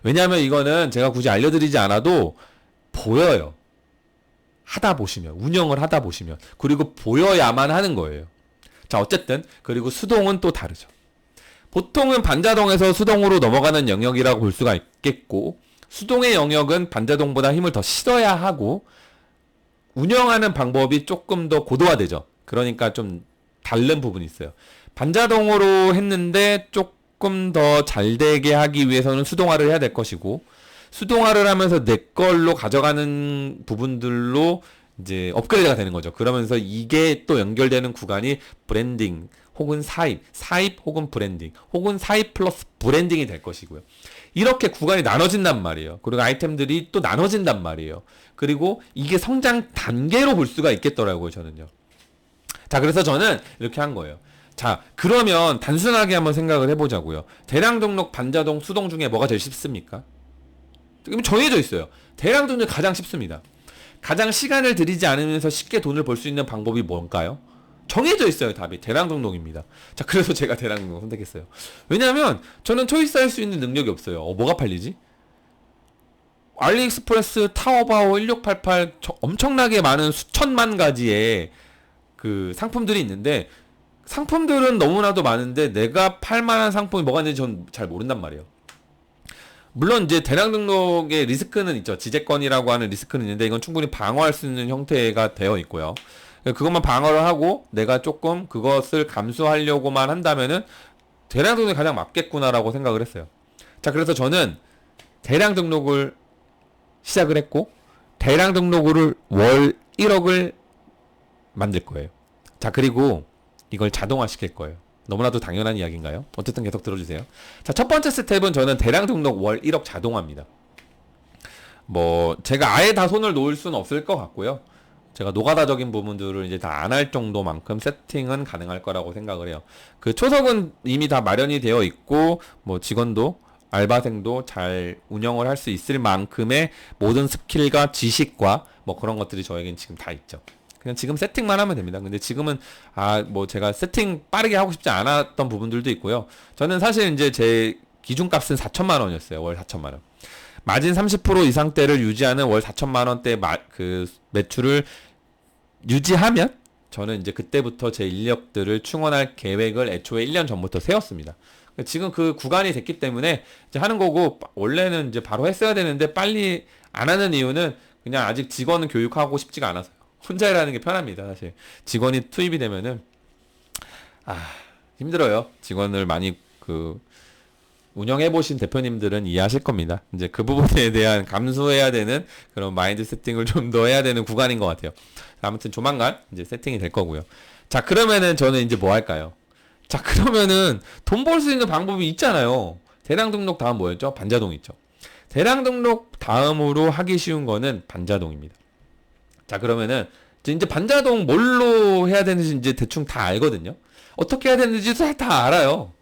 왜냐하면 이거는 제가 굳이 알려드리지 않아도 보여요. 하다 보시면, 운영을 하다 보시면. 그리고 보여야만 하는 거예요. 자, 어쨌든 그리고 수동은 또 다르죠. 보통은 반자동에서 수동으로 넘어가는 영역이라고 볼 수가 있겠고, 수동의 영역은 반자동보다 힘을 더 실어야 하고, 운영하는 방법이 조금 더 고도화되죠. 그러니까 좀 다른 부분이 있어요. 반자동으로 했는데 조금 더 잘 되게 하기 위해서는 수동화를 해야 될 것이고, 수동화를 하면서 내 걸로 가져가는 부분들로 이제 업그레이드가 되는 거죠. 그러면서 이게 또 연결되는 구간이 브랜딩 혹은 사입 혹은 브랜딩 혹은 사입 플러스 브랜딩이 될 것이고요. 이렇게 구간이 나눠진단 말이에요. 그리고 아이템들이 또 나눠진단 말이에요. 그리고 이게 성장 단계로 볼 수가 있겠더라고요, 저는요. 자, 그래서 저는 이렇게 한 거예요. 자, 그러면 단순하게 한번 생각을 해보자고요. 대량 등록, 반자동, 수동 중에 뭐가 제일 쉽습니까? 그럼 정해져 있어요. 대량 등록이 가장 쉽습니다. 가장 시간을 들이지 않으면서 쉽게 돈을 벌 수 있는 방법이 뭘까요? 정해져 있어요. 답이 대량 등록입니다. 자, 그래서 제가 대량 등록 선택했어요. 왜냐하면 저는 초이스할 수 있는 능력이 없어요. 뭐가 팔리지? 알리익스프레스, 타오바오, 1688 엄청나게 많은 수천만 가지의 그 상품들이 있는데, 상품들은 너무나도 많은데 내가 팔만한 상품이 뭐가 있는지 전 잘 모른단 말이에요. 물론 이제 대량 등록의 리스크는 있죠. 지재권이라고 하는 리스크는 있는데 이건 충분히 방어할 수 있는 형태가 되어 있고요. 그것만 방어를 하고 내가 조금 그것을 감수하려고만 한다면은 대량 등록이 가장 맞겠구나라고 생각을 했어요. 자, 그래서 저는 대량 등록을 시작을 했고, 대량 등록으로 월 1억을 만들 거예요. 자, 그리고 이걸 자동화 시킬 거예요. 너무나도 당연한 이야기인가요? 어쨌든 계속 들어주세요. 자, 첫 번째 스텝은 저는 대량 등록 월 1억 자동화입니다. 뭐 제가 아예 다 손을 놓을 수는 없을 것 같고요. 제가 노가다적인 부분들을 이제 다 안 할 정도만큼 세팅은 가능할 거라고 생각을 해요. 그 초석은 이미 다 마련이 되어 있고, 뭐 직원도 알바생도 잘 운영을 할 수 있을 만큼의 모든 스킬과 지식과 뭐 그런 것들이 저에겐 지금 다 있죠. 그냥 지금 세팅만 하면 됩니다. 근데 지금은 뭐 제가 세팅 빠르게 하고 싶지 않았던 부분들도 있고요. 저는 사실 이제 제 기준값은 4천만 원이었어요. 월 4천만 원. 마진 30% 이상대를 유지하는 월 4천만 원대 그 매출을 유지하면 저는 이제 그때부터 제 인력들을 충원할 계획을 애초에 1년 전부터 세웠습니다. 지금 그 구간이 됐기 때문에 이제 하는 거고, 원래는 이제 바로 했어야 되는데 빨리 안 하는 이유는 그냥 아직 직원은 교육하고 싶지가 않아서요. 혼자 일하는 게 편합니다, 사실. 직원이 투입이 되면은 힘들어요. 직원을 많이 운영해 보신 대표님들은 이해하실 겁니다. 이제 그 부분에 대한 감수해야 되는 그런 마인드 세팅을 좀 더 해야 되는 구간인 것 같아요. 아무튼 조만간 이제 세팅이 될 거고요. 자, 그러면은 저는 이제 뭐 할까요? 자, 그러면은 돈 벌 수 있는 방법이 있잖아요. 대량 등록 다음 뭐였죠? 반자동 있죠. 대량 등록 다음으로 하기 쉬운 거는 반자동입니다. 자, 그러면은 이제 반자동 뭘로 해야 되는지 이제 대충 다 알거든요. 어떻게 해야 되는지 다 알아요.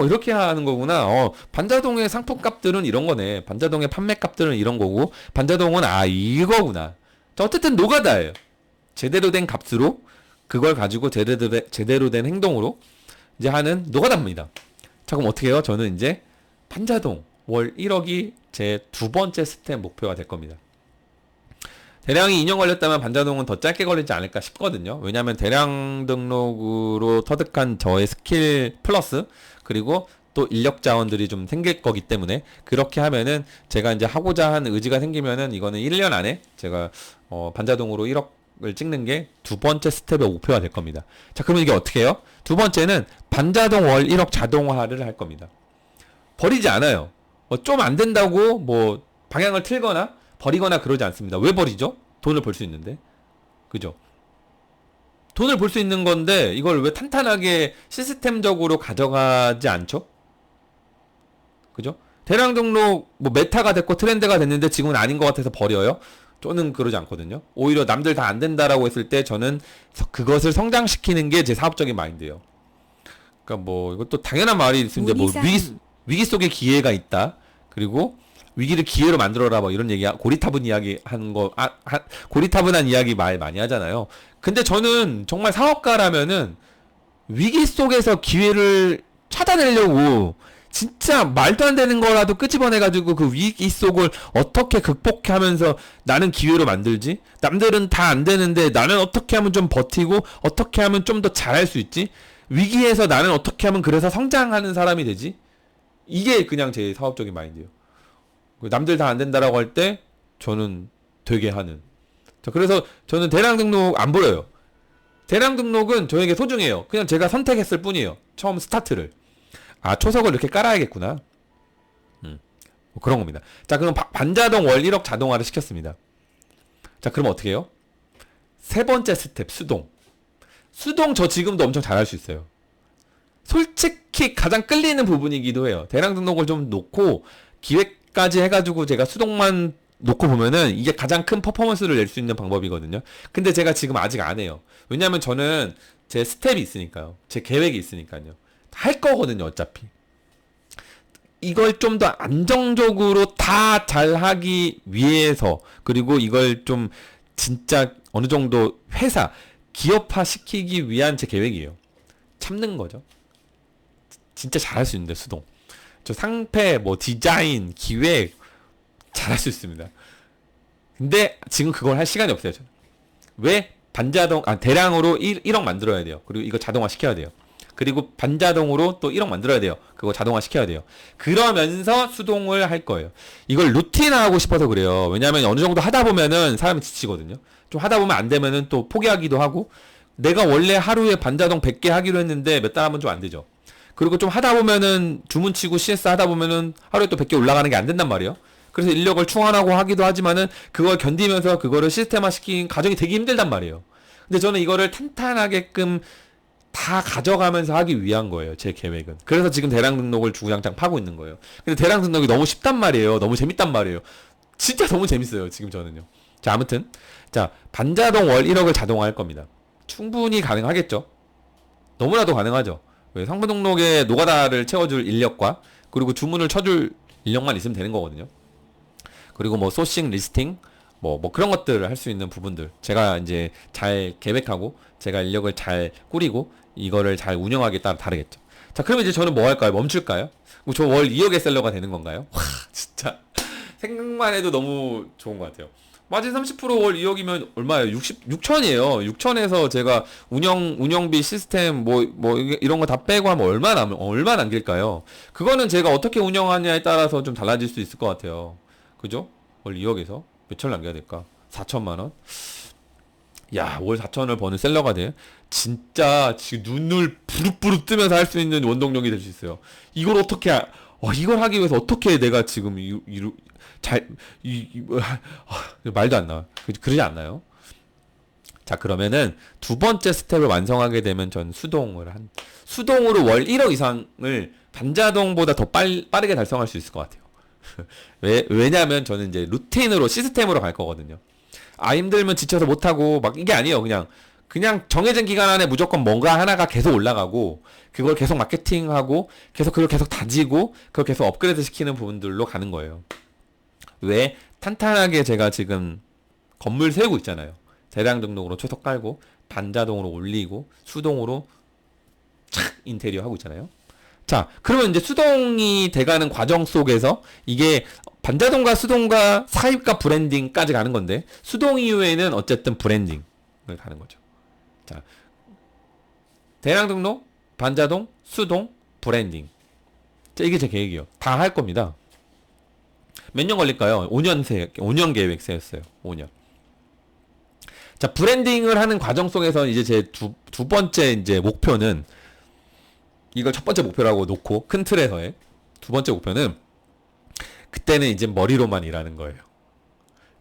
이렇게 하는 거구나. 반자동의 상품값들은 이런 거네. 반자동의 판매값들은 이런 거고, 반자동은 이거구나. 자, 어쨌든 노가다예요. 제대로 된 값으로 그걸 가지고 제대로 된 행동으로 이제 하는 노가다입니다. 자, 그럼 어떻게 해요? 저는 이제 반자동 월 1억이 제 두 번째 스텝 목표가 될 겁니다. 대량이 2년 걸렸다면 반자동은 더 짧게 걸리지 않을까 싶거든요. 왜냐하면 대량 등록으로 터득한 저의 스킬 플러스, 그리고 또 인력 자원들이 좀 생길 거기 때문에, 그렇게 하면은 제가 이제 하고자 하는 의지가 생기면은 이거는 1년 안에 제가 반자동으로 1억을 찍는 게 두 번째 스텝의 목표가 될 겁니다. 자, 그러면 이게 어떻게 해요? 두 번째는 반자동 월 1억 자동화를 할 겁니다. 버리지 않아요. 좀 안 된다고 뭐 방향을 틀거나 버리거나 그러지 않습니다. 왜 버리죠? 돈을 벌 수 있는데. 그죠? 돈을 벌 수 있는 건데 이걸 왜 탄탄하게 시스템적으로 가져가지 않죠? 그죠? 대량 등록 뭐 메타가 됐고 트렌드가 됐는데 지금은 아닌 것 같아서 버려요? 저는 그러지 않거든요. 오히려 남들 다 안 된다라고 했을 때 저는 그것을 성장시키는 게 제 사업적인 마인드예요. 그러니까 뭐 이것도 당연한 말이 있는데, 뭐 위기 속에 기회가 있다. 그리고 위기를 기회로 만들어라, 뭐 이런 얘기, 고리타분 이야기 하는 거, 고리타분한 이야기 말 많이 하잖아요. 근데 저는 정말 사업가라면은 위기 속에서 기회를 찾아내려고 진짜 말도 안 되는 거라도 끄집어내가지고 그 위기 속을 어떻게 극복하면서 나는 기회로 만들지? 남들은 다 안 되는데 나는 어떻게 하면 좀 버티고 어떻게 하면 좀 더 잘할 수 있지? 위기에서 나는 어떻게 하면 그래서 성장하는 사람이 되지? 이게 그냥 제 사업적인 마인드예요. 남들 다 안 된다라고 할 때 저는 되게 하는, 자, 그래서 저는 대량 등록 안 버려요. 대량 등록은 저에게 소중해요. 그냥 제가 선택했을 뿐이에요. 처음 스타트를. 아, 초석을 이렇게 깔아야겠구나. 뭐 그런 겁니다. 자, 그럼 반자동 월 1억 자동화를 시켰습니다. 자, 그럼 어떻게 해요? 세 번째 스텝, 수동. 수동 저 지금도 엄청 잘할 수 있어요. 솔직히 가장 끌리는 부분이기도 해요. 대량 등록을 좀 놓고 기획까지 해가지고 제가 수동만 놓고 보면은 이게 가장 큰 퍼포먼스를 낼 수 있는 방법이거든요. 근데 제가 지금 아직 안 해요. 왜냐면 저는 제 스텝이 있으니까요. 제 계획이 있으니까요. 할 거거든요, 어차피. 이걸 좀 더 안정적으로 다 잘하기 위해서, 그리고 이걸 좀 진짜 어느 정도 회사, 기업화 시키기 위한 제 계획이에요. 참는 거죠. 진짜 잘할 수 있는데, 수동. 저 상패, 뭐 디자인, 기획 잘할 수 있습니다. 근데 지금 그걸 할 시간이 없어요, 저는. 왜? 대량으로 1억 만들어야 돼요. 그리고 이거 자동화 시켜야 돼요. 그리고 반자동으로 또 1억 만들어야 돼요. 그거 자동화 시켜야 돼요. 그러면서 수동을 할 거예요. 이걸 루틴화하고 싶어서 그래요. 왜냐면 어느 정도 하다 보면은 사람이 지치거든요. 좀 하다 보면 안 되면은 또 포기하기도 하고, 내가 원래 하루에 반자동 100개 하기로 했는데 몇 달 하면 좀 안 되죠. 그리고 좀 하다 보면은 주문 치고 CS 하다 보면은 하루에 또 100개 올라가는 게 안 된단 말이에요. 그래서 인력을 충원하고 하기도 하지만은 그걸 견디면서 그거를 시스템화 시킨 과정이 되게 힘들단 말이에요. 근데 저는 이거를 탄탄하게끔 다 가져가면서 하기 위한 거예요, 제 계획은. 그래서 지금 대량 등록을 주구장창 파고 있는 거예요. 근데 대량 등록이 너무 쉽단 말이에요. 너무 재밌단 말이에요. 진짜 너무 재밌어요, 지금 저는요. 자, 아무튼. 자, 반자동 월 1억을 자동화할 겁니다. 충분히 가능하겠죠? 너무나도 가능하죠? 왜? 상품 등록에 노가다를 채워줄 인력과, 그리고 주문을 쳐줄 인력만 있으면 되는 거거든요. 그리고 뭐 소싱, 리스팅, 뭐 그런 것들을 할 수 있는 부분들. 제가 이제 잘 계획하고, 제가 인력을 잘 꾸리고, 이거를 잘 운영하기에 따라 다르겠죠. 자, 그러면 이제 저는 뭐 할까요? 멈출까요? 저 월 2억의 셀러가 되는 건가요? 와, 진짜. 생각만 해도 너무 좋은 것 같아요. 마진 30%월 2억이면 얼마예요? 6천이에요. 6천에서 제가 운영비 시스템, 이런 거 다 빼고 하면 얼마 남길까요? 그거는 제가 어떻게 운영하냐에 따라서 좀 달라질 수 있을 것 같아요. 그죠? 월 2억에서 몇천 남겨야 될까? 4천만 원? 야, 월 4천을 버는 셀러가 돼. 진짜 지금 눈을 부릅부릅 뜨면서 할 수 있는 원동력이 될 수 있어요. 이걸 어떻게, 이걸 하기 위해서 어떻게 내가 지금 말도 안 나와. 그러지 않나요? 자, 그러면은 두 번째 스텝을 완성하게 되면 전 수동으로 월 1억 이상을 반자동보다 더 빠르게 달성할 수 있을 것 같아요. 왜냐면 저는 이제 루틴으로 시스템으로 갈 거거든요. 힘들면 지쳐서 못하고 막 이게 아니에요. 그냥 정해진 기간 안에 무조건 뭔가 하나가 계속 올라가고, 그걸 계속 마케팅하고, 그걸 계속 다지고, 그걸 계속 업그레이드 시키는 부분들로 가는 거예요. 왜? 탄탄하게 제가 지금 건물 세우고 있잖아요. 대량 등록으로 초석 깔고, 반자동으로 올리고, 수동으로 착 인테리어 하고 있잖아요. 자, 그러면 이제 수동이 돼가는 과정 속에서 이게 반자동과 수동과 사입과 브랜딩까지 가는 건데, 수동 이후에는 어쨌든 브랜딩을 가는 거죠. 자, 대량 등록, 반자동, 수동, 브랜딩. 자, 이게 제 계획이에요. 다 할 겁니다. 몇 년 걸릴까요? 5년 계획 세웠어요. 5년. 자, 브랜딩을 하는 과정 속에서 이제 제 두 번째 이제 목표는, 이걸 첫 번째 목표라고 놓고 큰 틀에서의 두 번째 목표는, 그때는 이제 머리로만 일하는 거예요.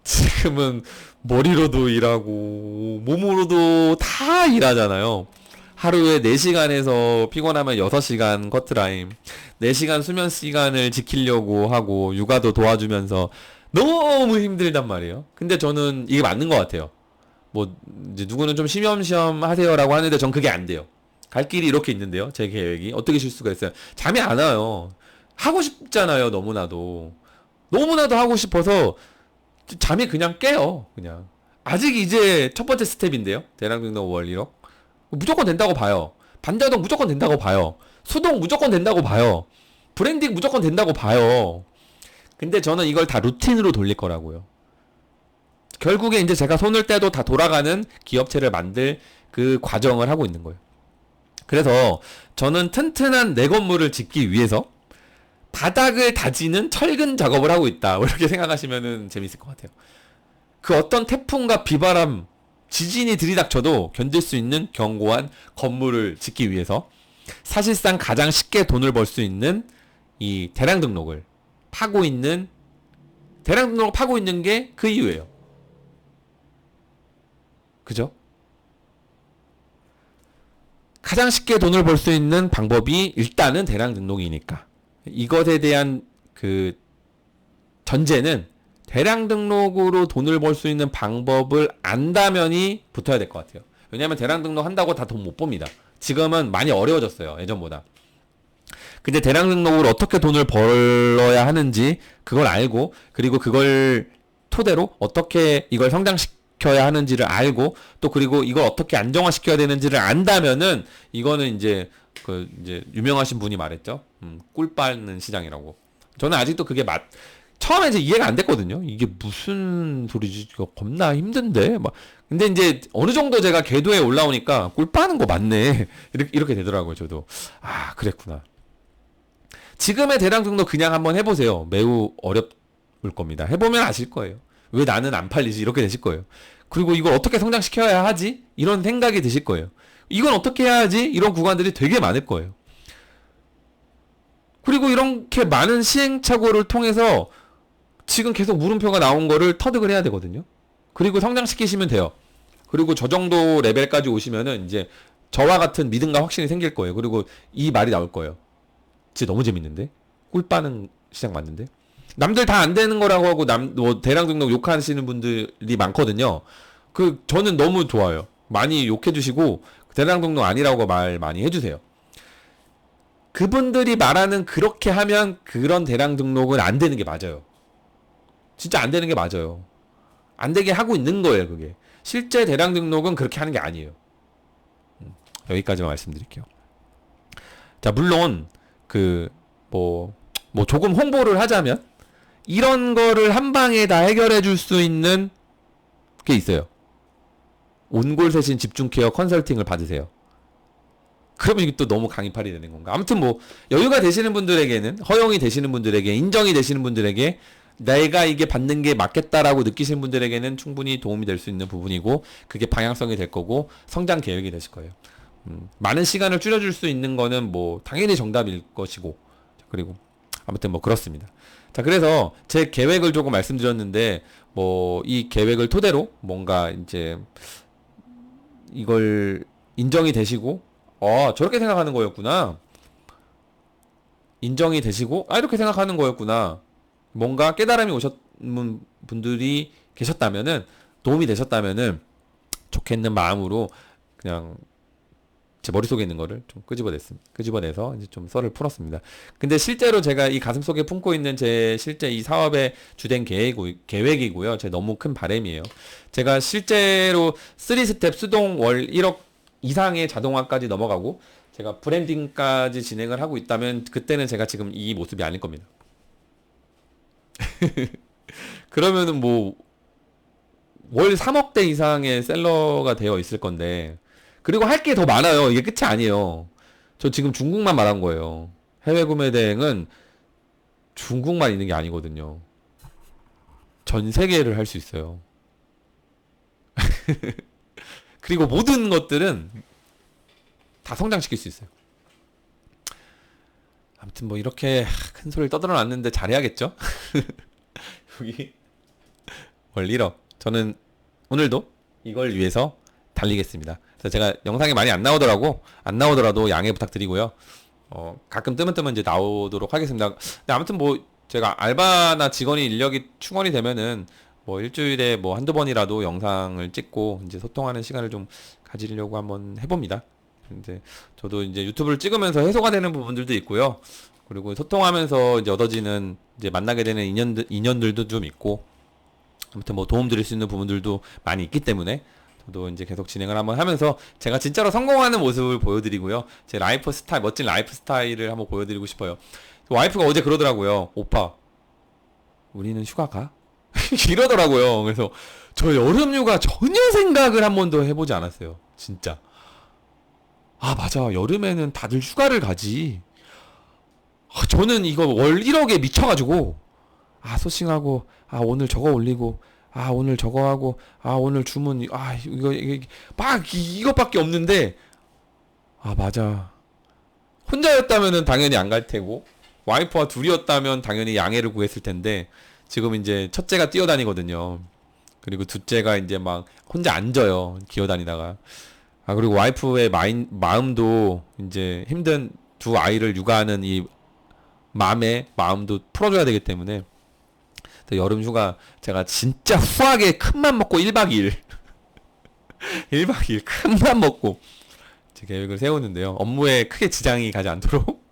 지금은 머리로도 일하고 몸으로도 다 일하잖아요. 하루에 4시간에서 피곤하면 6시간 커트라인, 4시간 수면 시간을 지키려고 하고 육아도 도와주면서 너무 힘들단 말이에요. 근데 저는 이게 맞는 것 같아요. 이제 누구는 좀 쉬엄쉬엄 하세요라고 하는데 전 그게 안 돼요. 갈 길이 이렇게 있는데요. 제 계획이 어떻게 쉴 수가 있어요? 잠이 안 와요. 하고 싶잖아요. 너무나도 하고 싶어서 잠이 그냥 깨요. 그냥. 아직 이제 첫 번째 스텝인데요. 대량 등록 월 1억 무조건 된다고 봐요. 반자동 무조건 된다고 봐요. 수동 무조건 된다고 봐요. 브랜딩 무조건 된다고 봐요. 근데 저는 이걸 다 루틴으로 돌릴 거라고요. 결국에 이제 제가 손을 떼도 다 돌아가는 기업체를 만들 그 과정을 하고 있는 거예요. 그래서 저는 튼튼한 내 건물을 짓기 위해서 바닥을 다지는 철근 작업을 하고 있다. 이렇게 생각하시면 재밌을 것 같아요. 그 어떤 태풍과 비바람, 지진이 들이닥쳐도 견딜 수 있는 견고한 건물을 짓기 위해서 사실상 가장 쉽게 돈을 벌 수 있는 이 대량 등록을 파고 있는 게 그 이유예요. 그죠? 가장 쉽게 돈을 벌 수 있는 방법이 일단은 대량 등록이니까. 이것에 대한 그 전제는 대량 등록으로 돈을 벌 수 있는 방법을 안다면이 붙어야 될 것 같아요. 왜냐하면 대량 등록 한다고 다 돈 못 법니다. 지금은 많이 어려워졌어요. 예전보다. 근데 대량 등록으로 어떻게 돈을 벌어야 하는지 그걸 알고, 그리고 그걸 토대로 어떻게 이걸 성장시켜야 하는지를 알고, 또 그리고 이걸 어떻게 안정화시켜야 되는지를 안다면은 이거는 이제 그 이제 유명하신 분이 말했죠. 꿀 빨는 시장이라고. 저는 아직도 그게 처음에 이제 이해가 안 됐거든요. 이게 무슨 소리지? 이거 겁나 힘든데? 막. 근데 이제 어느 정도 제가 궤도에 올라오니까 꿀 빠는 거 맞네. 이렇게 되더라고요, 저도. 아, 그랬구나. 지금의 대량 등록 그냥 한번 해보세요. 매우 어렵을 겁니다. 해보면 아실 거예요. 왜 나는 안 팔리지? 이렇게 되실 거예요. 그리고 이걸 어떻게 성장시켜야 하지? 이런 생각이 드실 거예요. 이건 어떻게 해야 하지? 이런 구간들이 되게 많을 거예요. 그리고 이렇게 많은 시행착오를 통해서 지금 계속 물음표가 나온 거를 터득을 해야 되거든요. 그리고 성장시키시면 돼요. 그리고 저 정도 레벨까지 오시면은 이제 저와 같은 믿음과 확신이 생길 거예요. 그리고 이 말이 나올 거예요. 진짜 너무 재밌는데? 꿀 빠는 시장 맞는데? 남들 다 안 되는 거라고 하고 뭐 대량 등록 욕하시는 분들이 많거든요. 저는 너무 좋아요. 많이 욕해 주시고 대량 등록 아니라고 말 많이 해 주세요. 그분들이 말하는 그렇게 하면 그런 대량 등록은 안 되는 게 맞아요. 진짜 안 되는 게 맞아요. 안 되게 하고 있는 거예요, 그게. 실제 대량 등록은 그렇게 하는 게 아니에요. 여기까지만 말씀드릴게요. 자, 물론 조금 홍보를 하자면 이런 거를 한 방에 다 해결해 줄 수 있는 게 있어요. 온골세신 집중케어 컨설팅을 받으세요. 그러면 이게 또 너무 강의팔이 되는 건가? 아무튼 뭐 여유가 되시는 분들에게는, 허용이 되시는 분들에게, 인정이 되시는 분들에게 내가 이게 받는 게 맞겠다라고 느끼시는 분들에게는 충분히 도움이 될 수 있는 부분이고, 그게 방향성이 될 거고 성장 계획이 되실 거예요. 많은 시간을 줄여줄 수 있는 거는 뭐 당연히 정답일 것이고, 그리고 아무튼 뭐 그렇습니다. 자, 그래서 제 계획을 조금 말씀드렸는데, 뭐 이 계획을 토대로 뭔가 이제 이걸 인정이 되시고, 저렇게 생각하는 거였구나. 인정이 되시고, 이렇게 생각하는 거였구나. 뭔가 깨달음이 오셨는 분들이 계셨다면은, 도움이 되셨다면은 좋겠는 마음으로 그냥 제 머릿속에 있는 거를 좀 끄집어내서 이제 좀 썰을 풀었습니다. 근데 실제로 제가 이 가슴속에 품고 있는 제 실제 이 사업의 주된 계획이고요. 제 너무 큰 바람이에요. 제가 실제로 3스텝 수동 월 1억 이상의 자동화까지 넘어가고 제가 브랜딩까지 진행을 하고 있다면 그때는 제가 지금 이 모습이 아닐 겁니다. 그러면은 뭐 월 3억대 이상의 셀러가 되어 있을 건데, 그리고 할 게 더 많아요. 이게 끝이 아니에요. 저 지금 중국만 말한 거예요. 해외 구매 대행은 중국만 있는 게 아니거든요. 전 세계를 할 수 있어요. 그리고 모든 것들은 다 성장시킬 수 있어요. 아무튼 뭐 이렇게 큰 소리를 떠들어놨는데 잘해야겠죠? 여기 월 1억. 저는 오늘도 이걸 위해서 달리겠습니다. 그래서 제가 영상이 많이 안 나오더라도 양해 부탁드리고요. 가끔 뜨면 이제 나오도록 하겠습니다. 근데 아무튼 뭐 제가 알바나 직원이 인력이 충원이 되면은 뭐 일주일에 뭐 한두 번이라도 영상을 찍고 이제 소통하는 시간을 좀 가지려고 한번 해봅니다. 이제 저도 이제 유튜브를 찍으면서 해소가 되는 부분들도 있고요. 그리고 소통하면서 이제 얻어지는 이제 만나게 되는 인연들도 좀 있고, 아무튼 뭐 도움 드릴 수 있는 부분들도 많이 있기 때문에 저도 이제 계속 진행을 한번 하면서 제가 진짜로 성공하는 모습을 보여드리고요. 제 라이프 스타일, 멋진 라이프 스타일을 한번 보여드리고 싶어요. 와이프가 어제 그러더라고요. 오빠, 우리는 휴가 가? 이러더라고요. 그래서 저 여름휴가 전혀 생각을 한 번도 해보지 않았어요. 진짜. 맞아. 여름에는 다들 휴가를 가지. 저는 이거 월 1억에 미쳐가지고, 소싱하고, 오늘 저거 올리고, 아, 오늘 저거 하고, 아, 오늘 주문, 아, 막 이것밖에 없는데, 아, 맞아. 혼자였다면은 당연히 안 갈 테고, 와이프와 둘이었다면 당연히 양해를 구했을 텐데, 지금 이제 첫째가 뛰어다니거든요. 그리고 둘째가 이제 막 혼자 앉아요. 기어다니다가. 아, 그리고 와이프의 마음도 이제 힘든 두 아이를 육아하는 이 맘의 마음도 풀어줘야 되기 때문에, 여름 휴가 제가 진짜 후하게 큰맘 먹고 1박 2일 1박 2일 큰맘 먹고 제 계획을 세우는데요. 업무에 크게 지장이 가지 않도록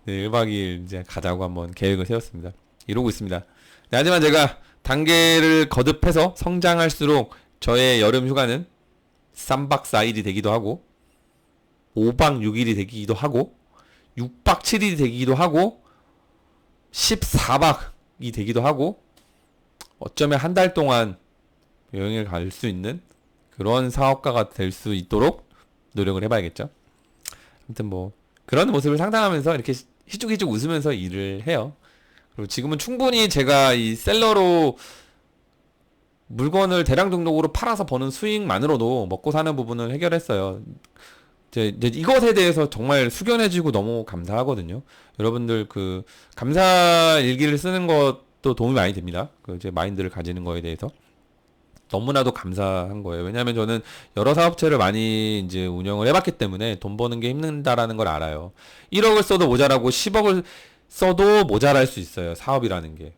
네, 1박 2일 이제 가자고 한번 계획을 세웠습니다. 이러고 있습니다. 네, 하지만 제가 단계를 거듭해서 성장할수록 저의 여름 휴가는 3박 4일이 되기도 하고 5박 6일이 되기도 하고 6박 7일이 되기도 하고 14박이 되기도 하고 어쩌면 한 달 동안 여행을 갈 수 있는 그런 사업가가 될 수 있도록 노력을 해봐야겠죠. 아무튼 뭐 그런 모습을 상상하면서 이렇게 희죽희죽 웃으면서 일을 해요. 그리고 지금은 충분히 제가 이 셀러로 물건을 대량 등록으로 팔아서 버는 수익만으로도 먹고 사는 부분을 해결했어요. 이제 이것에 대해서 정말 숙연해지고 너무 감사하거든요. 여러분들 그 감사 일기를 쓰는 것도 도움이 많이 됩니다. 그 이제 마인드를 가지는 거에 대해서 너무나도 감사한 거예요. 왜냐하면 저는 여러 사업체를 많이 이제 운영을 해봤기 때문에 돈 버는 게 힘든다라는 걸 알아요. 1억을 써도 모자라고 10억을 써도 모자랄 수 있어요. 사업이라는 게.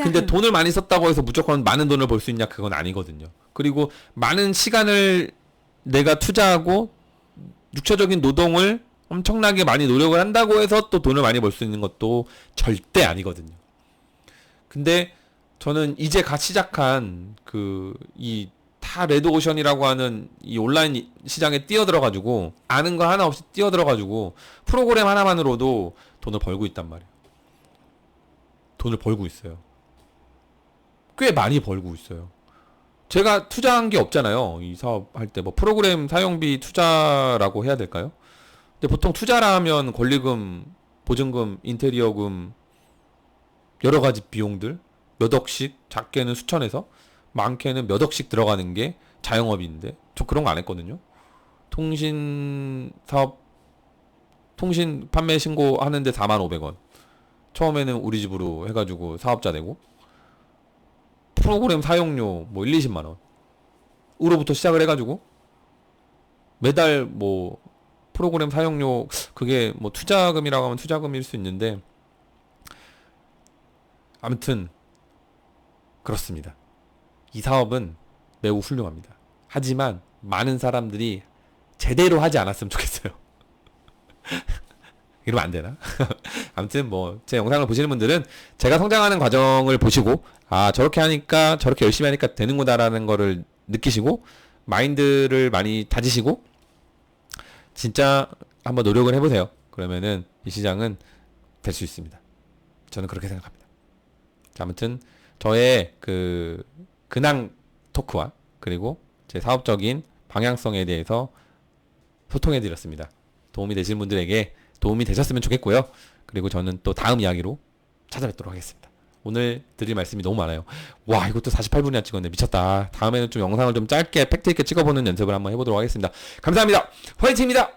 근데 돈을 많이 썼다고 해서 무조건 많은 돈을 벌 수 있냐? 그건 아니거든요. 그리고 많은 시간을 내가 투자하고 육체적인 노동을 엄청나게 많이 노력을 한다고 해서 또 돈을 많이 벌 수 있는 것도 절대 아니거든요. 근데 저는 이제 갓 시작한 이 다 레드오션이라고 하는 이 온라인 시장에 뛰어들어가지고 아는 거 하나 없이 뛰어들어가지고 프로그램 하나만으로도 돈을 벌고 있단 말이에요. 돈을 벌고 있어요. 꽤 많이 벌고 있어요. 제가 투자한 게 없잖아요. 이 사업 할 때 뭐 프로그램 사용비 투자라고 해야 될까요? 근데 보통 투자라 하면 권리금, 보증금, 인테리어금 여러 가지 비용들 몇 억씩, 작게는 수천에서 많게는 몇 억씩 들어가는 게 자영업인데 저 그런 거 안 했거든요. 통신 사업 통신 판매 신고하는데 45,500원. 처음에는 우리 집으로 해가지고 사업자 되고 프로그램 사용료 뭐 1, 20만 원 으로부터 시작을 해가지고 매달 뭐 프로그램 사용료 그게 뭐 투자금이라고 하면 투자금일 수 있는데 아무튼 그렇습니다. 이 사업은 매우 훌륭합니다. 하지만 많은 사람들이 제대로 하지 않았으면 좋겠어요. 이러면 안 되나? 아무튼 뭐 제 영상을 보시는 분들은 제가 성장하는 과정을 보시고 아 저렇게 하니까 저렇게 열심히 하니까 되는구나라는 거를 느끼시고 마인드를 많이 다지시고 진짜 한번 노력을 해보세요. 그러면은 이 시장은 될 수 있습니다. 저는 그렇게 생각합니다. 자, 아무튼 저의 근황 토크와 그리고 제 사업적인 방향성에 대해서 소통해 드렸습니다. 도움이 되신 분들에게 도움이 되셨으면 좋겠고요. 그리고 저는 또 다음 이야기로 찾아뵙도록 하겠습니다. 오늘 드릴 말씀이 너무 많아요. 와, 이것도 48분이나 찍었네. 미쳤다. 다음에는 좀 영상을 좀 짧게 팩트 있게 찍어보는 연습을 한번 해보도록 하겠습니다. 감사합니다. 화이팅입니다.